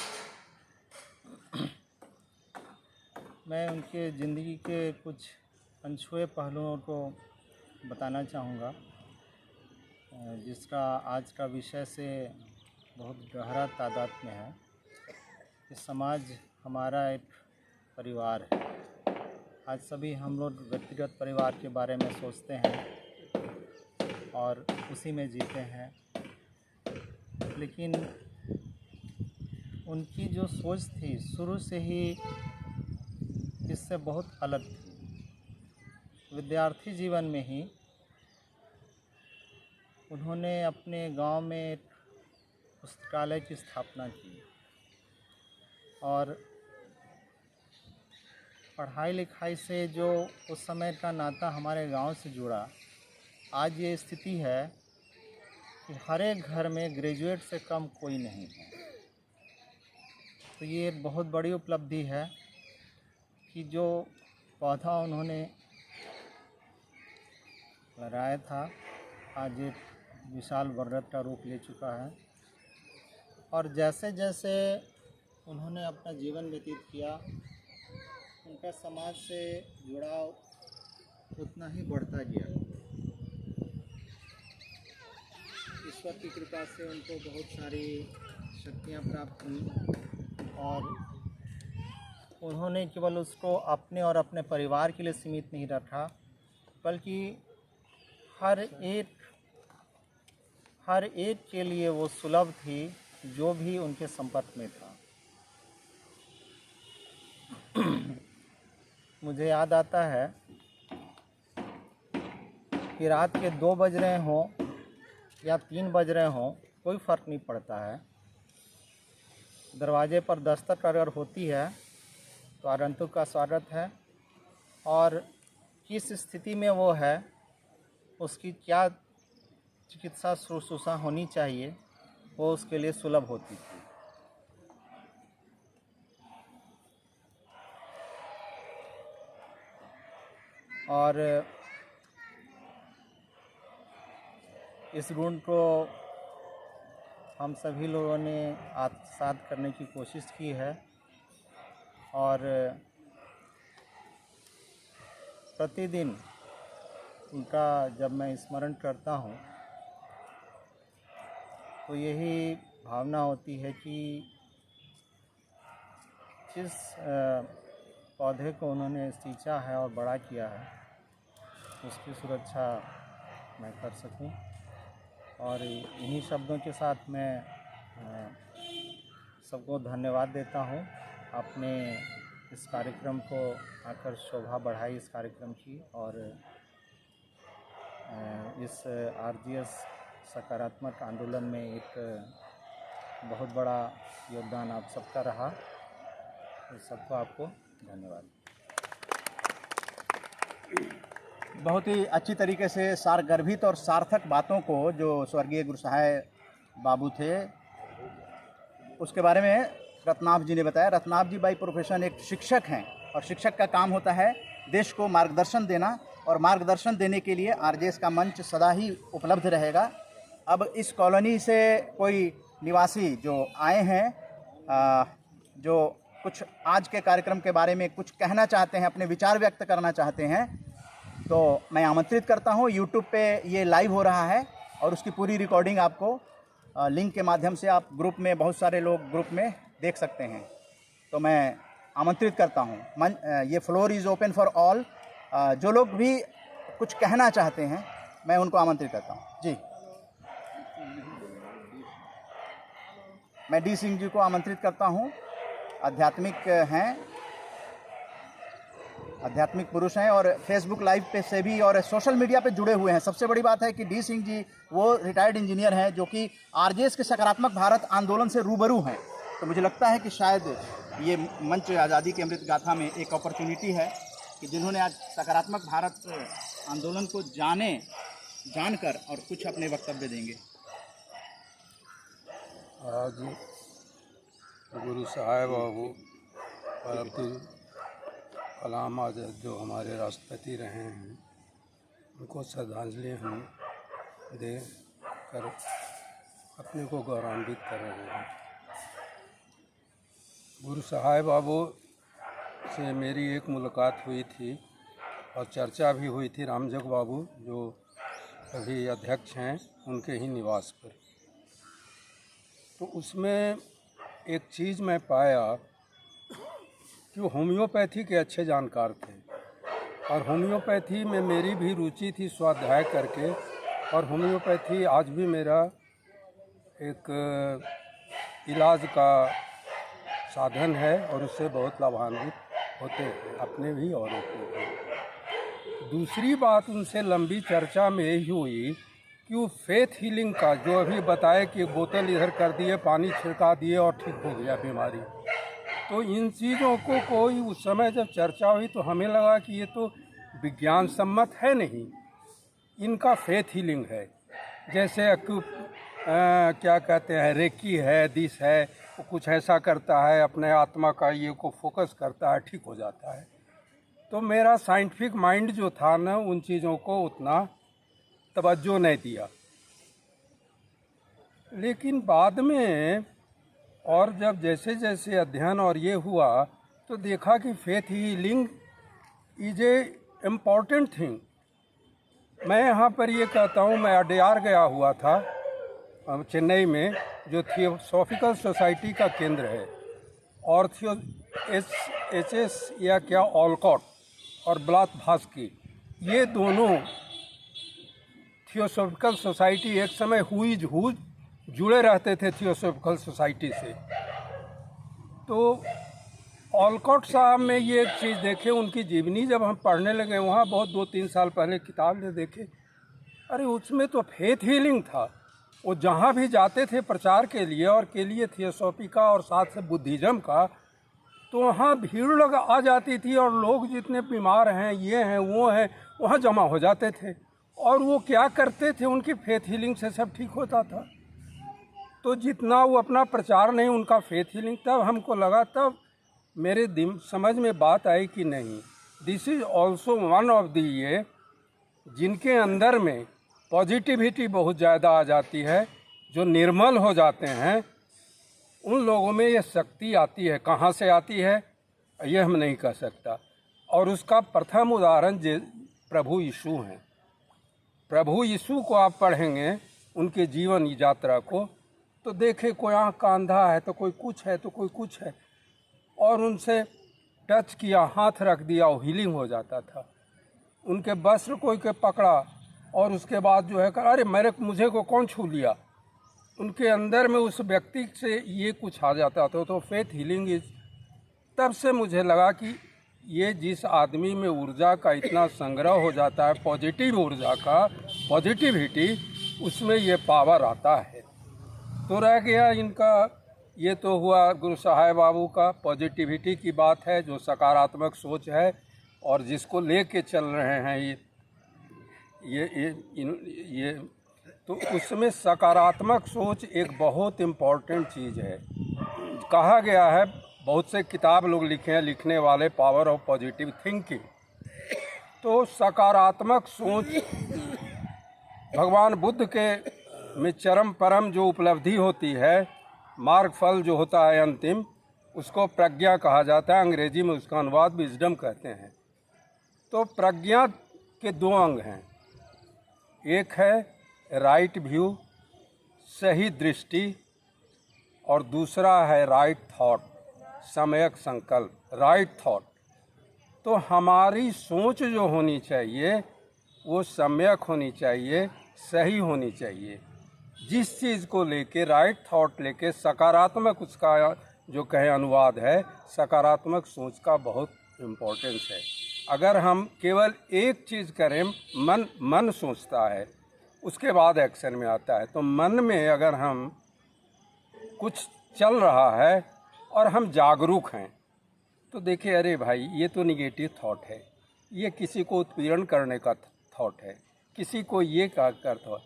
मैं उनके ज़िंदगी के कुछ अनछुए पहलुओं को बताना चाहूँगा, जिसका आज का विषय से बहुत गहरा तादात्म्य है। इस समाज हमारा एक परिवार है। आज सभी हम लोग व्यक्तिगत परिवार के बारे में सोचते हैं और उसी में जीते हैं, लेकिन उनकी जो सोच थी शुरू से ही इससे बहुत अलग थी। विद्यार्थी जीवन में ही उन्होंने अपने गांव में एक पुस्तकालय की स्थापना की और पढ़ाई लिखाई से जो उस समय का नाता हमारे गांव से जुड़ा, आज ये स्थिति है कि हर एक घर में ग्रेजुएट से कम कोई नहीं है। तो ये एक बहुत बड़ी उपलब्धि है कि जो पौधा उन्होंने लगाया था आज एक विशाल वृक्ष का रूप ले चुका है। और जैसे जैसे उन्होंने अपना जीवन व्यतीत किया, उनका समाज से जुड़ाव उतना ही बढ़ता गया। ईश्वर की कृपा से उनको बहुत सारी शक्तियाँ प्राप्त हुई और उन्होंने केवल उसको अपने और अपने परिवार के लिए सीमित नहीं रखा, बल्कि हर एक के लिए वो सुलभ थी जो भी उनके संपर्क में था। मुझे याद आता है कि रात के 2 बज रहे हों या 3 बज रहे हों, कोई फ़र्क नहीं पड़ता है। दरवाजे पर दस्तक अगर होती है तो आगंतुक का स्वागत है, और किस स्थिति में वो है उसकी क्या चिकित्सा शुश्रूषा होनी चाहिए वो उसके लिए सुलभ होती थी। और इस गुण को हम सभी लोगों ने आत्मसात करने की कोशिश की है, और प्रतिदिन उनका जब मैं स्मरण करता हूँ तो यही भावना होती है कि जिस पौधे को उन्होंने सींचा है और बड़ा किया है उसकी सुरक्षा मैं कर सकूं। और इन्हीं शब्दों के साथ मैं सबको धन्यवाद देता हूं। आपने इस कार्यक्रम को आकर शोभा बढ़ाई इस कार्यक्रम की, और इस आरजीएस सकारात्मक आंदोलन में एक बहुत बड़ा योगदान आप सबका रहा। इस सबको आपको धन्यवाद। बहुत ही अच्छी तरीके से सारगर्भित और सार्थक बातों को जो स्वर्गीय गुरुसहाय बाबू थे उसके बारे में रत्नाभ जी ने बताया। रत्नाभ जी बाई प्रोफेशन एक शिक्षक हैं, और शिक्षक का काम होता है देश को मार्गदर्शन देना, और मार्गदर्शन देने के लिए आरजेएस का मंच सदा ही उपलब्ध रहेगा। अब इस कॉलोनी से कोई निवासी जो आए हैं, जो कुछ आज के कार्यक्रम के बारे में कुछ कहना चाहते हैं, अपने विचार व्यक्त करना चाहते हैं, तो मैं आमंत्रित करता हूं। यूट्यूब पे ये लाइव हो रहा है और उसकी पूरी रिकॉर्डिंग आपको लिंक के माध्यम से आप ग्रुप में, बहुत सारे लोग ग्रुप में देख सकते हैं। तो मैं आमंत्रित करता हूं। ये floor is open for all. जो लोग भी कुछ कहना चाहते हैं मैं उनको आमंत्रित करता हूं। जी, मैं डी सिंह जी को आमंत्रित करता हूं। आध्यात्मिक हैं, आध्यात्मिक पुरुष हैं, और फेसबुक लाइव पे से भी और सोशल मीडिया पे जुड़े हुए हैं। सबसे बड़ी बात है कि डी सिंह जी वो रिटायर्ड इंजीनियर हैं जो कि आरजेएस के सकारात्मक भारत आंदोलन से रूबरू हैं। तो मुझे लगता है कि शायद ये मंच आज़ादी की अमृत गाथा में एक अपॉर्चुनिटी है कि जिन्होंने आज सकारात्मक भारत आंदोलन को जानकर और कुछ अपने वक्तव्य देंगे। आज गुरु साहब बाबू और अब्दुल कलाम आज़ाद जो हमारे राष्ट्रपति रहे हैं उनको श्रद्धांजलि हम दे कर अपने को गौरवान्वित कर रहे हैं। गुरु साहब बाबू से मेरी एक मुलाकात हुई थी और चर्चा भी हुई थी रामजग बाबू जो अभी अध्यक्ष हैं उनके ही निवास पर। तो उसमें एक चीज़ मैं पाया कि होम्योपैथी के अच्छे जानकार थे, और होम्योपैथी में मेरी भी रुचि थी स्वाध्याय करके, और होम्योपैथी आज भी मेरा एक इलाज का साधन है और उससे बहुत लाभान्वित होते हैं अपने भी औरों को भी। दूसरी बात उनसे लंबी चर्चा में यही हुई कि वो फेथ हीलिंग का जो अभी बताए कि बोतल इधर कर दिए, पानी छिड़का दिए और ठीक हो गया बीमारी, तो इन चीज़ों को कोई उस समय जब चर्चा हुई तो हमें लगा कि ये तो विज्ञान सम्मत है नहीं, इनका फेथ हीलिंग है। जैसे क्या कहते हैं रेकी है, दिस है, वो कुछ ऐसा करता है अपने आत्मा का ये को फोकस करता है, ठीक हो जाता है। तो मेरा साइंटिफिक माइंड जो था ना उन चीज़ों को उतना तवज्जो नहीं दिया। लेकिन बाद में और जब जैसे जैसे अध्ययन और ये हुआ तो देखा कि faith healing is a important thing. मैं यहाँ पर ये कहता हूँ, मैं अडयार गया हुआ था चेन्नई में जो थियोसॉफिकल सोसाइटी का केंद्र है, और HS या क्या ऑलकॉट और ब्लाथ भास्की, ये दोनों थियोसॉफिकल सोसाइटी एक समय हुई जुड़े रहते थे थियोसॉफिकल सोसाइटी से। तो ऑलकॉट साहब में ये एक चीज़ देखे, उनकी जीवनी जब हम पढ़ने लगे वहाँ बहुत 2-3 साल पहले किताब में देखे, अरे उसमें तो फेथ हीलिंग था। वो जहाँ भी जाते थे प्रचार के लिए, और के लिए थियोसॉफी का और साथ से बुद्धिज़्म का, तो वहाँ भीड़ लग आ जाती थी और लोग जितने बीमार हैं, ये हैं, वो हैं, वहाँ जमा हो जाते थे। और वो क्या करते थे, उनकी फेथ हीलिंग से सब ठीक होता था। तो जितना वो अपना प्रचार नहीं, उनका फेथ हीलिंग, तब हमको लगा, तब मेरे समझ में बात आई कि नहीं, this is also one of the ये जिनके अंदर में पॉजिटिविटी बहुत ज़्यादा आ जाती है, जो निर्मल हो जाते हैं, उन लोगों में ये शक्ति आती है। कहाँ से आती है ये हम नहीं कह सकता। और उसका प्रथम उदाहरण प्रभु यीशु हैं। प्रभु यीशु को आप पढ़ेंगे, उनके जीवन यात्रा को, तो देखे कोई आँख का अंधा है तो कोई कुछ है तो कोई कुछ है, और उनसे टच किया, हाथ रख दिया, वो हीलिंग हो जाता था। उनके वस्त्र कोई के पकड़ा और उसके बाद जो है अरे मुझे को कौन छू लिया, उनके अंदर में उस व्यक्ति से ये कुछ आ जाता था। तो फेथ हीलिंग इज, तब से मुझे लगा कि ये जिस आदमी में ऊर्जा का इतना संग्रह हो जाता है, पॉजिटिव ऊर्जा का, पॉजिटिविटी, उसमें ये पावर आता है। तो रह गया इनका, ये तो हुआ गुरु साहिब बाबू का पॉजिटिविटी की बात है, जो सकारात्मक सोच है और जिसको लेके चल रहे हैं ये तो उसमें सकारात्मक सोच एक बहुत इम्पॉर्टेंट चीज़ है। कहा गया है, बहुत से किताब लोग लिखे हैं, लिखने वाले, पावर ऑफ पॉजिटिव थिंकिंग। तो सकारात्मक सोच भगवान बुद्ध के में चरम परम जो उपलब्धि होती है, मार्ग फल जो होता है अंतिम, उसको प्रज्ञा कहा जाता है। अंग्रेजी में उसका अनुवाद विजडम कहते हैं। तो प्रज्ञा के दो अंग हैं, एक है राइट व्यू, सही दृष्टि, और दूसरा है राइट थॉट, सम्यक संकल्प, राइट थॉट। तो हमारी सोच जो होनी चाहिए वो सम्यक होनी चाहिए, सही होनी चाहिए। जिस चीज़ को लेके राइट थॉट लेके सकारात्मक, उसका जो कहे अनुवाद है, सकारात्मक सोच का बहुत इम्पोर्टेंस है। अगर हम केवल एक चीज़ करें, मन सोचता है, उसके बाद एक्शन में आता है। तो मन में अगर हम कुछ चल रहा है और हम जागरूक हैं, तो देखिए अरे भाई ये तो निगेटिव थॉट है, ये किसी को उत्पीड़न करने का थॉट है, किसी को ये कर थॉट,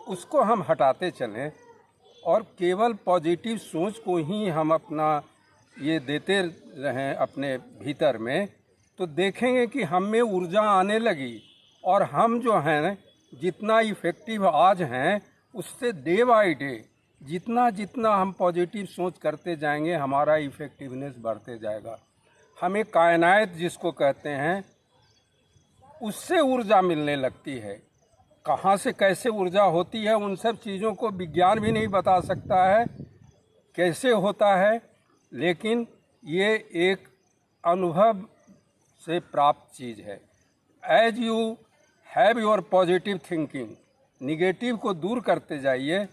उसको हम हटाते चलें और केवल पॉजिटिव सोच को ही हम अपना ये देते रहें अपने भीतर में, तो देखेंगे कि हम में ऊर्जा आने लगी। और हम जो हैं जितना इफ़ेक्टिव आज हैं, उससे डे बाय डे जितना जितना हम पॉजिटिव सोच करते जाएंगे, हमारा इफ़ेक्टिवनेस बढ़ते जाएगा। हमें कायनात जिसको कहते हैं, उससे ऊर्जा मिलने लगती है। कहाँ से कैसे ऊर्जा होती है, उन सब चीज़ों को विज्ञान भी नहीं बता सकता है कैसे होता है, लेकिन ये एक अनुभव से प्राप्त चीज़ है। As you have your positive thinking, negative को दूर करते जाइए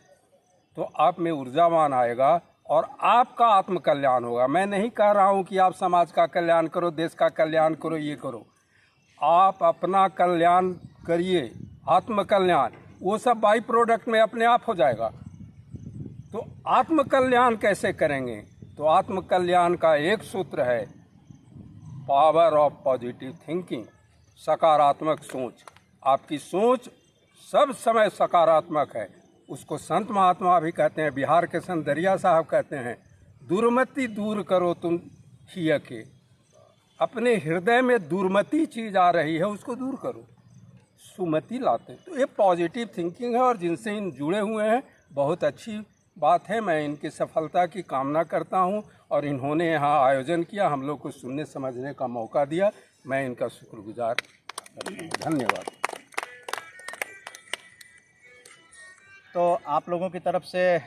तो आप में ऊर्जावान आएगा और आपका आत्मकल्याण होगा। मैं नहीं कह रहा हूँ कि आप समाज का कल्याण करो, देश का कल्याण करो, ये करो। आप अपना कल्याण करिए, आत्मकल्याण, वो सब बाई प्रोडक्ट में अपने आप हो जाएगा। तो आत्मकल्याण कैसे करेंगे? तो आत्मकल्याण का एक सूत्र है, पावर ऑफ पॉजिटिव थिंकिंग, सकारात्मक सोच। आपकी सोच सब समय सकारात्मक है। उसको संत महात्मा भी कहते हैं, बिहार के संत दरिया साहब कहते हैं, दुर्मति दूर करो तुम हिय के। अपने हृदय में दुर्मति चीज़ आ रही है, उसको दूर करो, सुमति लाते। तो ये पॉजिटिव थिंकिंग है और जिनसे इन जुड़े हुए हैं, बहुत अच्छी बात है। मैं इनकी सफलता की कामना करता हूं और इन्होंने यहाँ आयोजन किया, हम लोग को सुनने समझने का मौका दिया, मैं इनका शुक्रगुजार। धन्यवाद। तो आप लोगों की तरफ से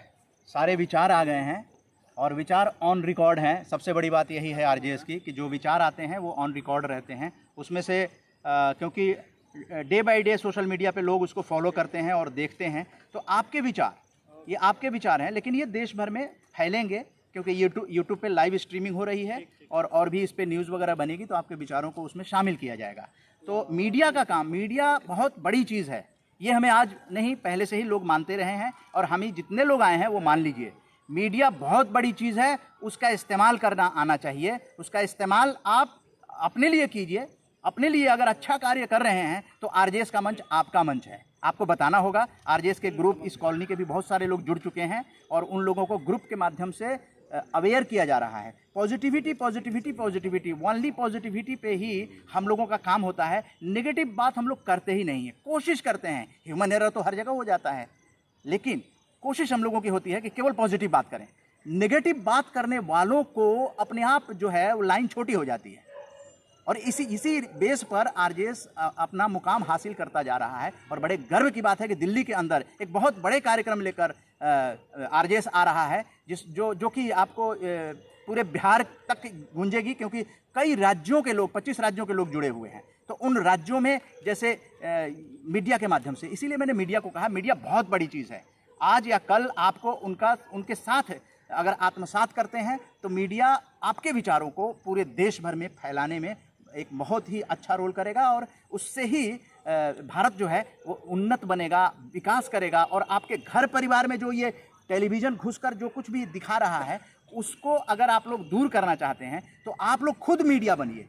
सारे विचार आ गए हैं और विचार ऑन रिकॉर्ड हैं। सबसे बड़ी बात यही है आरजेएस की कि जो विचार आते हैं वो ऑन रिकॉर्ड रहते हैं। उसमें से क्योंकि day by day social media पे लोग उसको फॉलो करते हैं और देखते हैं, तो आपके विचार, ये आपके विचार हैं, लेकिन ये देश भर में फैलेंगे क्योंकि यूट्यूब पे लाइव स्ट्रीमिंग हो रही है और भी इस पे न्यूज़ वगैरह बनेगी, तो आपके विचारों को उसमें शामिल किया जाएगा। तो मीडिया का काम, मीडिया बहुत बड़ी चीज़ है। ये हमें आज नहीं, पहले से ही लोग मानते रहे हैं और हम ही जितने लोग आए हैं वो मान लीजिए। मीडिया बहुत बड़ी चीज़ है, उसका इस्तेमाल करना आना चाहिए। उसका इस्तेमाल आप अपने लिए कीजिए। अपने लिए अगर अच्छा कार्य कर रहे हैं तो आरजेएस का मंच आपका मंच है, आपको बताना होगा। आरजेएस के ग्रुप, इस कॉलोनी के भी बहुत सारे लोग जुड़ चुके हैं और उन लोगों को ग्रुप के माध्यम से अवेयर किया जा रहा है। Positivity positivity positivity, only positivity पे ही हम लोगों का काम होता है। नेगेटिव बात हम लोग करते ही नहीं है, कोशिश करते हैं। ह्यूमन एरर तो हर जगह हो जाता है, लेकिन कोशिश हम लोगों की होती है कि केवल पॉजिटिव बात करें। नेगेटिव बात करने वालों को अपने आप जो है वो लाइन छोटी हो जाती है और इसी बेस पर आरजेएस अपना मुकाम हासिल करता जा रहा है। और बड़े गर्व की बात है कि दिल्ली के अंदर एक बहुत बड़े कार्यक्रम लेकर आरजेएस आ रहा है, जो कि आपको पूरे बिहार तक गूंजेगी, क्योंकि कई राज्यों के लोग, 25 राज्यों के लोग जुड़े हुए हैं। तो उन राज्यों में जैसे मीडिया के माध्यम से, इसीलिए मैंने मीडिया को कहा, मीडिया बहुत बड़ी चीज़ है। आज या कल आपको उनके साथ अगर आत्मसात करते हैं तो मीडिया आपके विचारों को पूरे देश भर में फैलाने में एक बहुत ही अच्छा रोल करेगा और उससे ही भारत जो है वो उन्नत बनेगा, विकास करेगा। और आपके घर परिवार में जो ये टेलीविज़न घुसकर जो कुछ भी दिखा रहा है, उसको अगर आप लोग दूर करना चाहते हैं तो आप लोग खुद मीडिया बनिए।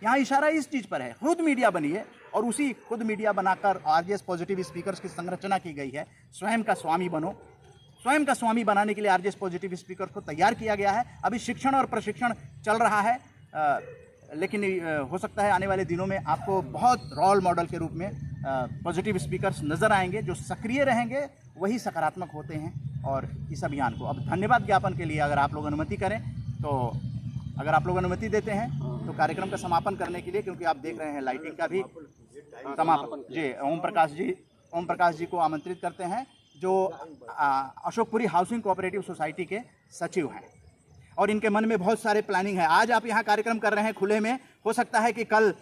यहाँ इशारा इस चीज़ पर है, खुद मीडिया बनिए। और उसी खुद मीडिया बनाकर आरजेएस पॉजिटिव स्पीकर्स की संरचना की गई है। स्वयं का स्वामी बनो। स्वयं का स्वामी बनाने के लिए आरजेएस पॉजिटिव स्पीकर्स को तैयार किया गया है। अभी शिक्षण और प्रशिक्षण चल रहा है, लेकिन हो सकता है आने वाले दिनों में आपको बहुत रोल मॉडल के रूप में पॉजिटिव स्पीकर्स नज़र आएंगे। जो सक्रिय रहेंगे वही सकारात्मक होते हैं। और इस अभियान को अब धन्यवाद ज्ञापन के लिए अगर आप लोग अनुमति करें तो, अगर आप लोग अनुमति देते हैं तो कार्यक्रम का समापन करने के लिए, क्योंकि आप देख रहे हैं लाइटिंग का भी समापन जी, ओम प्रकाश जी को आमंत्रित करते हैं, जो अशोकपुरी हाउसिंग कोऑपरेटिव सोसाइटी के सचिव हैं। और इनके मन में बहुत सारे प्लानिंग है। आज आप यहाँ कार्यक्रम कर रहे हैं खुले में, हो सकता है कि कल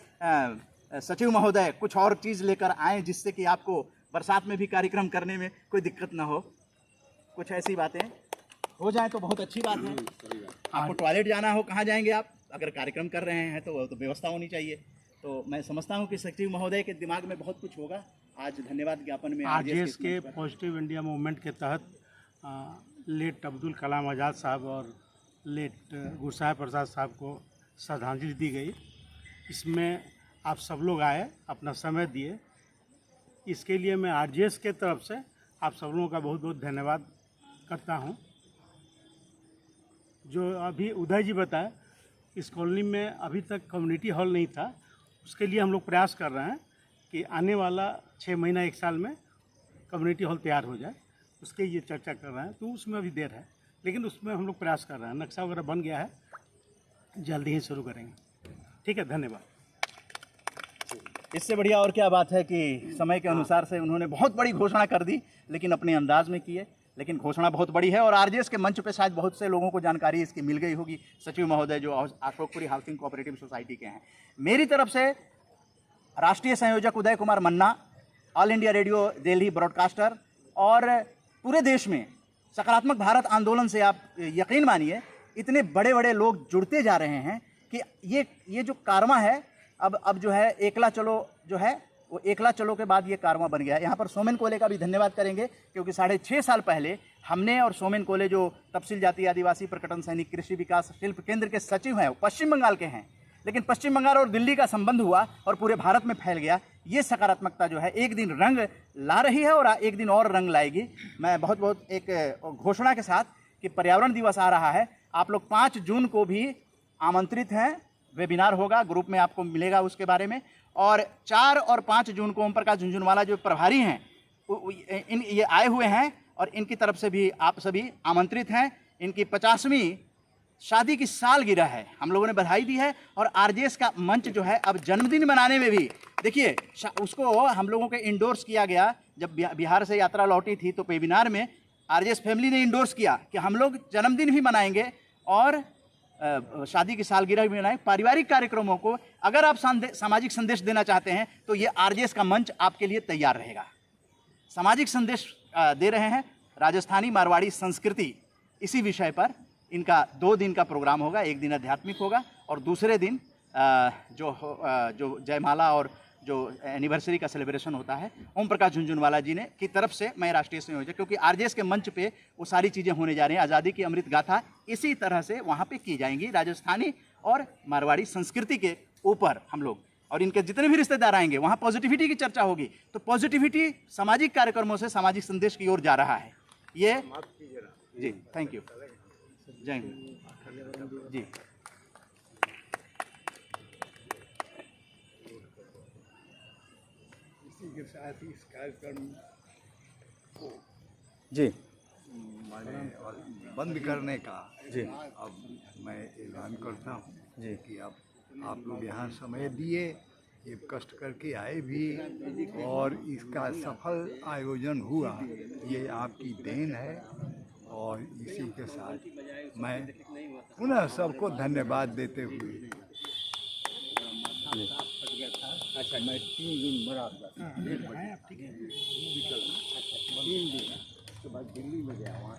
सचिव महोदय कुछ और चीज़ लेकर आएँ जिससे कि आपको बरसात में भी कार्यक्रम करने में कोई दिक्कत ना हो। कुछ ऐसी बातें हो जाए तो बहुत अच्छी बात है। आपको टॉयलेट जाना हो, कहाँ जाएंगे आप? अगर कार्यक्रम कर रहे हैं तो व्यवस्था होनी चाहिए। तो मैं समझता हूँ कि सचिव महोदय के दिमाग में बहुत कुछ होगा। आज धन्यवाद ज्ञापन में आरजेएस के पॉजिटिव इंडिया मूवमेंट के तहत लेट अब्दुल कलाम आज़ाद साहब और लेट गुरसाहिब प्रसाद साहब को श्रद्धांजलि दी गई। इसमें आप सब लोग आए, अपना समय दिए, इसके लिए मैं आरजेएस के तरफ से आप सब लोगों का बहुत बहुत धन्यवाद करता हूं। जो अभी उदय जी बताए, इस कॉलोनी में अभी तक कम्युनिटी हॉल नहीं था, उसके लिए हम लोग प्रयास कर रहे हैं कि आने वाला 6 महीना 1 साल में कम्युनिटी हॉल तैयार हो जाए। उसके ये चर्चा कर रहे हैं, तो उसमें अभी देर है, लेकिन उसमें हम लोग प्रयास कर रहे हैं। नक्शा वगैरह बन गया है, जल्दी ही शुरू करेंगे। ठीक है, धन्यवाद। इससे बढ़िया और क्या बात है कि समय के अनुसार से उन्होंने बहुत बड़ी घोषणा कर दी, लेकिन अपने अंदाज में किए। लेकिन घोषणा बहुत बड़ी है और आरजेएस के मंच पे शायद बहुत से लोगों को जानकारी इसकी मिल गई होगी। सचिव महोदय जो अशोकपुरी हाउसिंग कोऑपरेटिव सोसाइटी के हैं, मेरी तरफ से राष्ट्रीय संयोजक Uday Kumar Manna, all India radio Delhi broadcaster और पूरे देश में सकारात्मक भारत आंदोलन से आप यकीन मानिए इतने बड़े बड़े लोग जुड़ते जा रहे हैं कि ये जो कारवां है, अब जो है एकला चलो जो है वो एकला चलो के बाद ये कारवां बन गया है। यहाँ पर सोमेन कोले का भी धन्यवाद करेंगे, क्योंकि 6.5 साल पहले हमने और सोमेन कोले जो तपसील जाति आदिवासी प्रकटन सैनिक कृषि विकास शिल्प केंद्र के सचिव हैं, पश्चिम बंगाल के हैं, लेकिन पश्चिम बंगाल और दिल्ली का संबंध हुआ और पूरे भारत में फैल गया। ये सकारात्मकता जो है एक दिन रंग ला रही है और एक दिन और रंग लाएगी। मैं बहुत एक घोषणा के साथ कि पर्यावरण दिवस आ रहा है, आप लोग 5 जून को भी आमंत्रित हैं। वेबिनार होगा, ग्रुप में आपको मिलेगा उसके बारे में। और 4 और 5 जून को ओम प्रकाश झुंझुनवाला जो प्रभारी हैं ये आए हुए हैं और इनकी तरफ से भी आप सभी आमंत्रित हैं। इनकी 50वीं शादी की सालगिरह है, हम लोगों ने बधाई दी है। और आरजेएस का मंच जो है अब जन्मदिन मनाने में भी, देखिए उसको हम लोगों के इंडोर्स किया गया। जब बिहार से यात्रा लौटी थी तो वेबिनार में आरजेएस फैमिली ने इंडोर्स किया कि हम लोग जन्मदिन भी मनाएंगे और शादी की सालगिरह भी मनाएं। पारिवारिक कार्यक्रमों को अगर आप सामाजिक संदेश देना चाहते हैं तो ये आरजेएस का मंच आपके लिए तैयार रहेगा। सामाजिक संदेश दे रहे हैं, राजस्थानी मारवाड़ी संस्कृति, इसी विषय पर इनका 2 दिन का प्रोग्राम होगा। एक दिन आध्यात्मिक होगा और दूसरे दिन जो जयमाला और जो एनिवर्सरी का सेलिब्रेशन होता है, ओम प्रकाश झुनझुनवाला जी ने की तरफ से मैं राष्ट्रीय संयोजक, क्योंकि आरजेएस के मंच पे वो सारी चीज़ें होने जा रही हैं। आज़ादी की अमृत गाथा इसी तरह से वहाँ पे की जाएंगी, राजस्थानी और मारवाड़ी संस्कृति के ऊपर हम लोग, और इनके जितने भी रिश्तेदार आएंगे वहाँ पॉजिटिविटी की चर्चा होगी। तो पॉजिटिविटी सामाजिक कार्यक्रमों से सामाजिक संदेश की ओर जा रहा है ये। जी, थैंक यू, जय हिंद जी। इसी के साथ ही इस कार्यक्रम को जी मैंने बंद करने का जी अब मैं ऐलान करता हूँ जी कि अब आप लोग यहाँ समय दिए, ये कष्ट करके आए भी, और इसका सफल आयोजन हुआ, ये आपकी देन है। और इसी के साथ मैं पुनः सबको धन्यवाद देते हुए अच्छा, मैं 3 दिन मरा था, 3 दिन उसके बाद दिल्ली में गया, वहाँ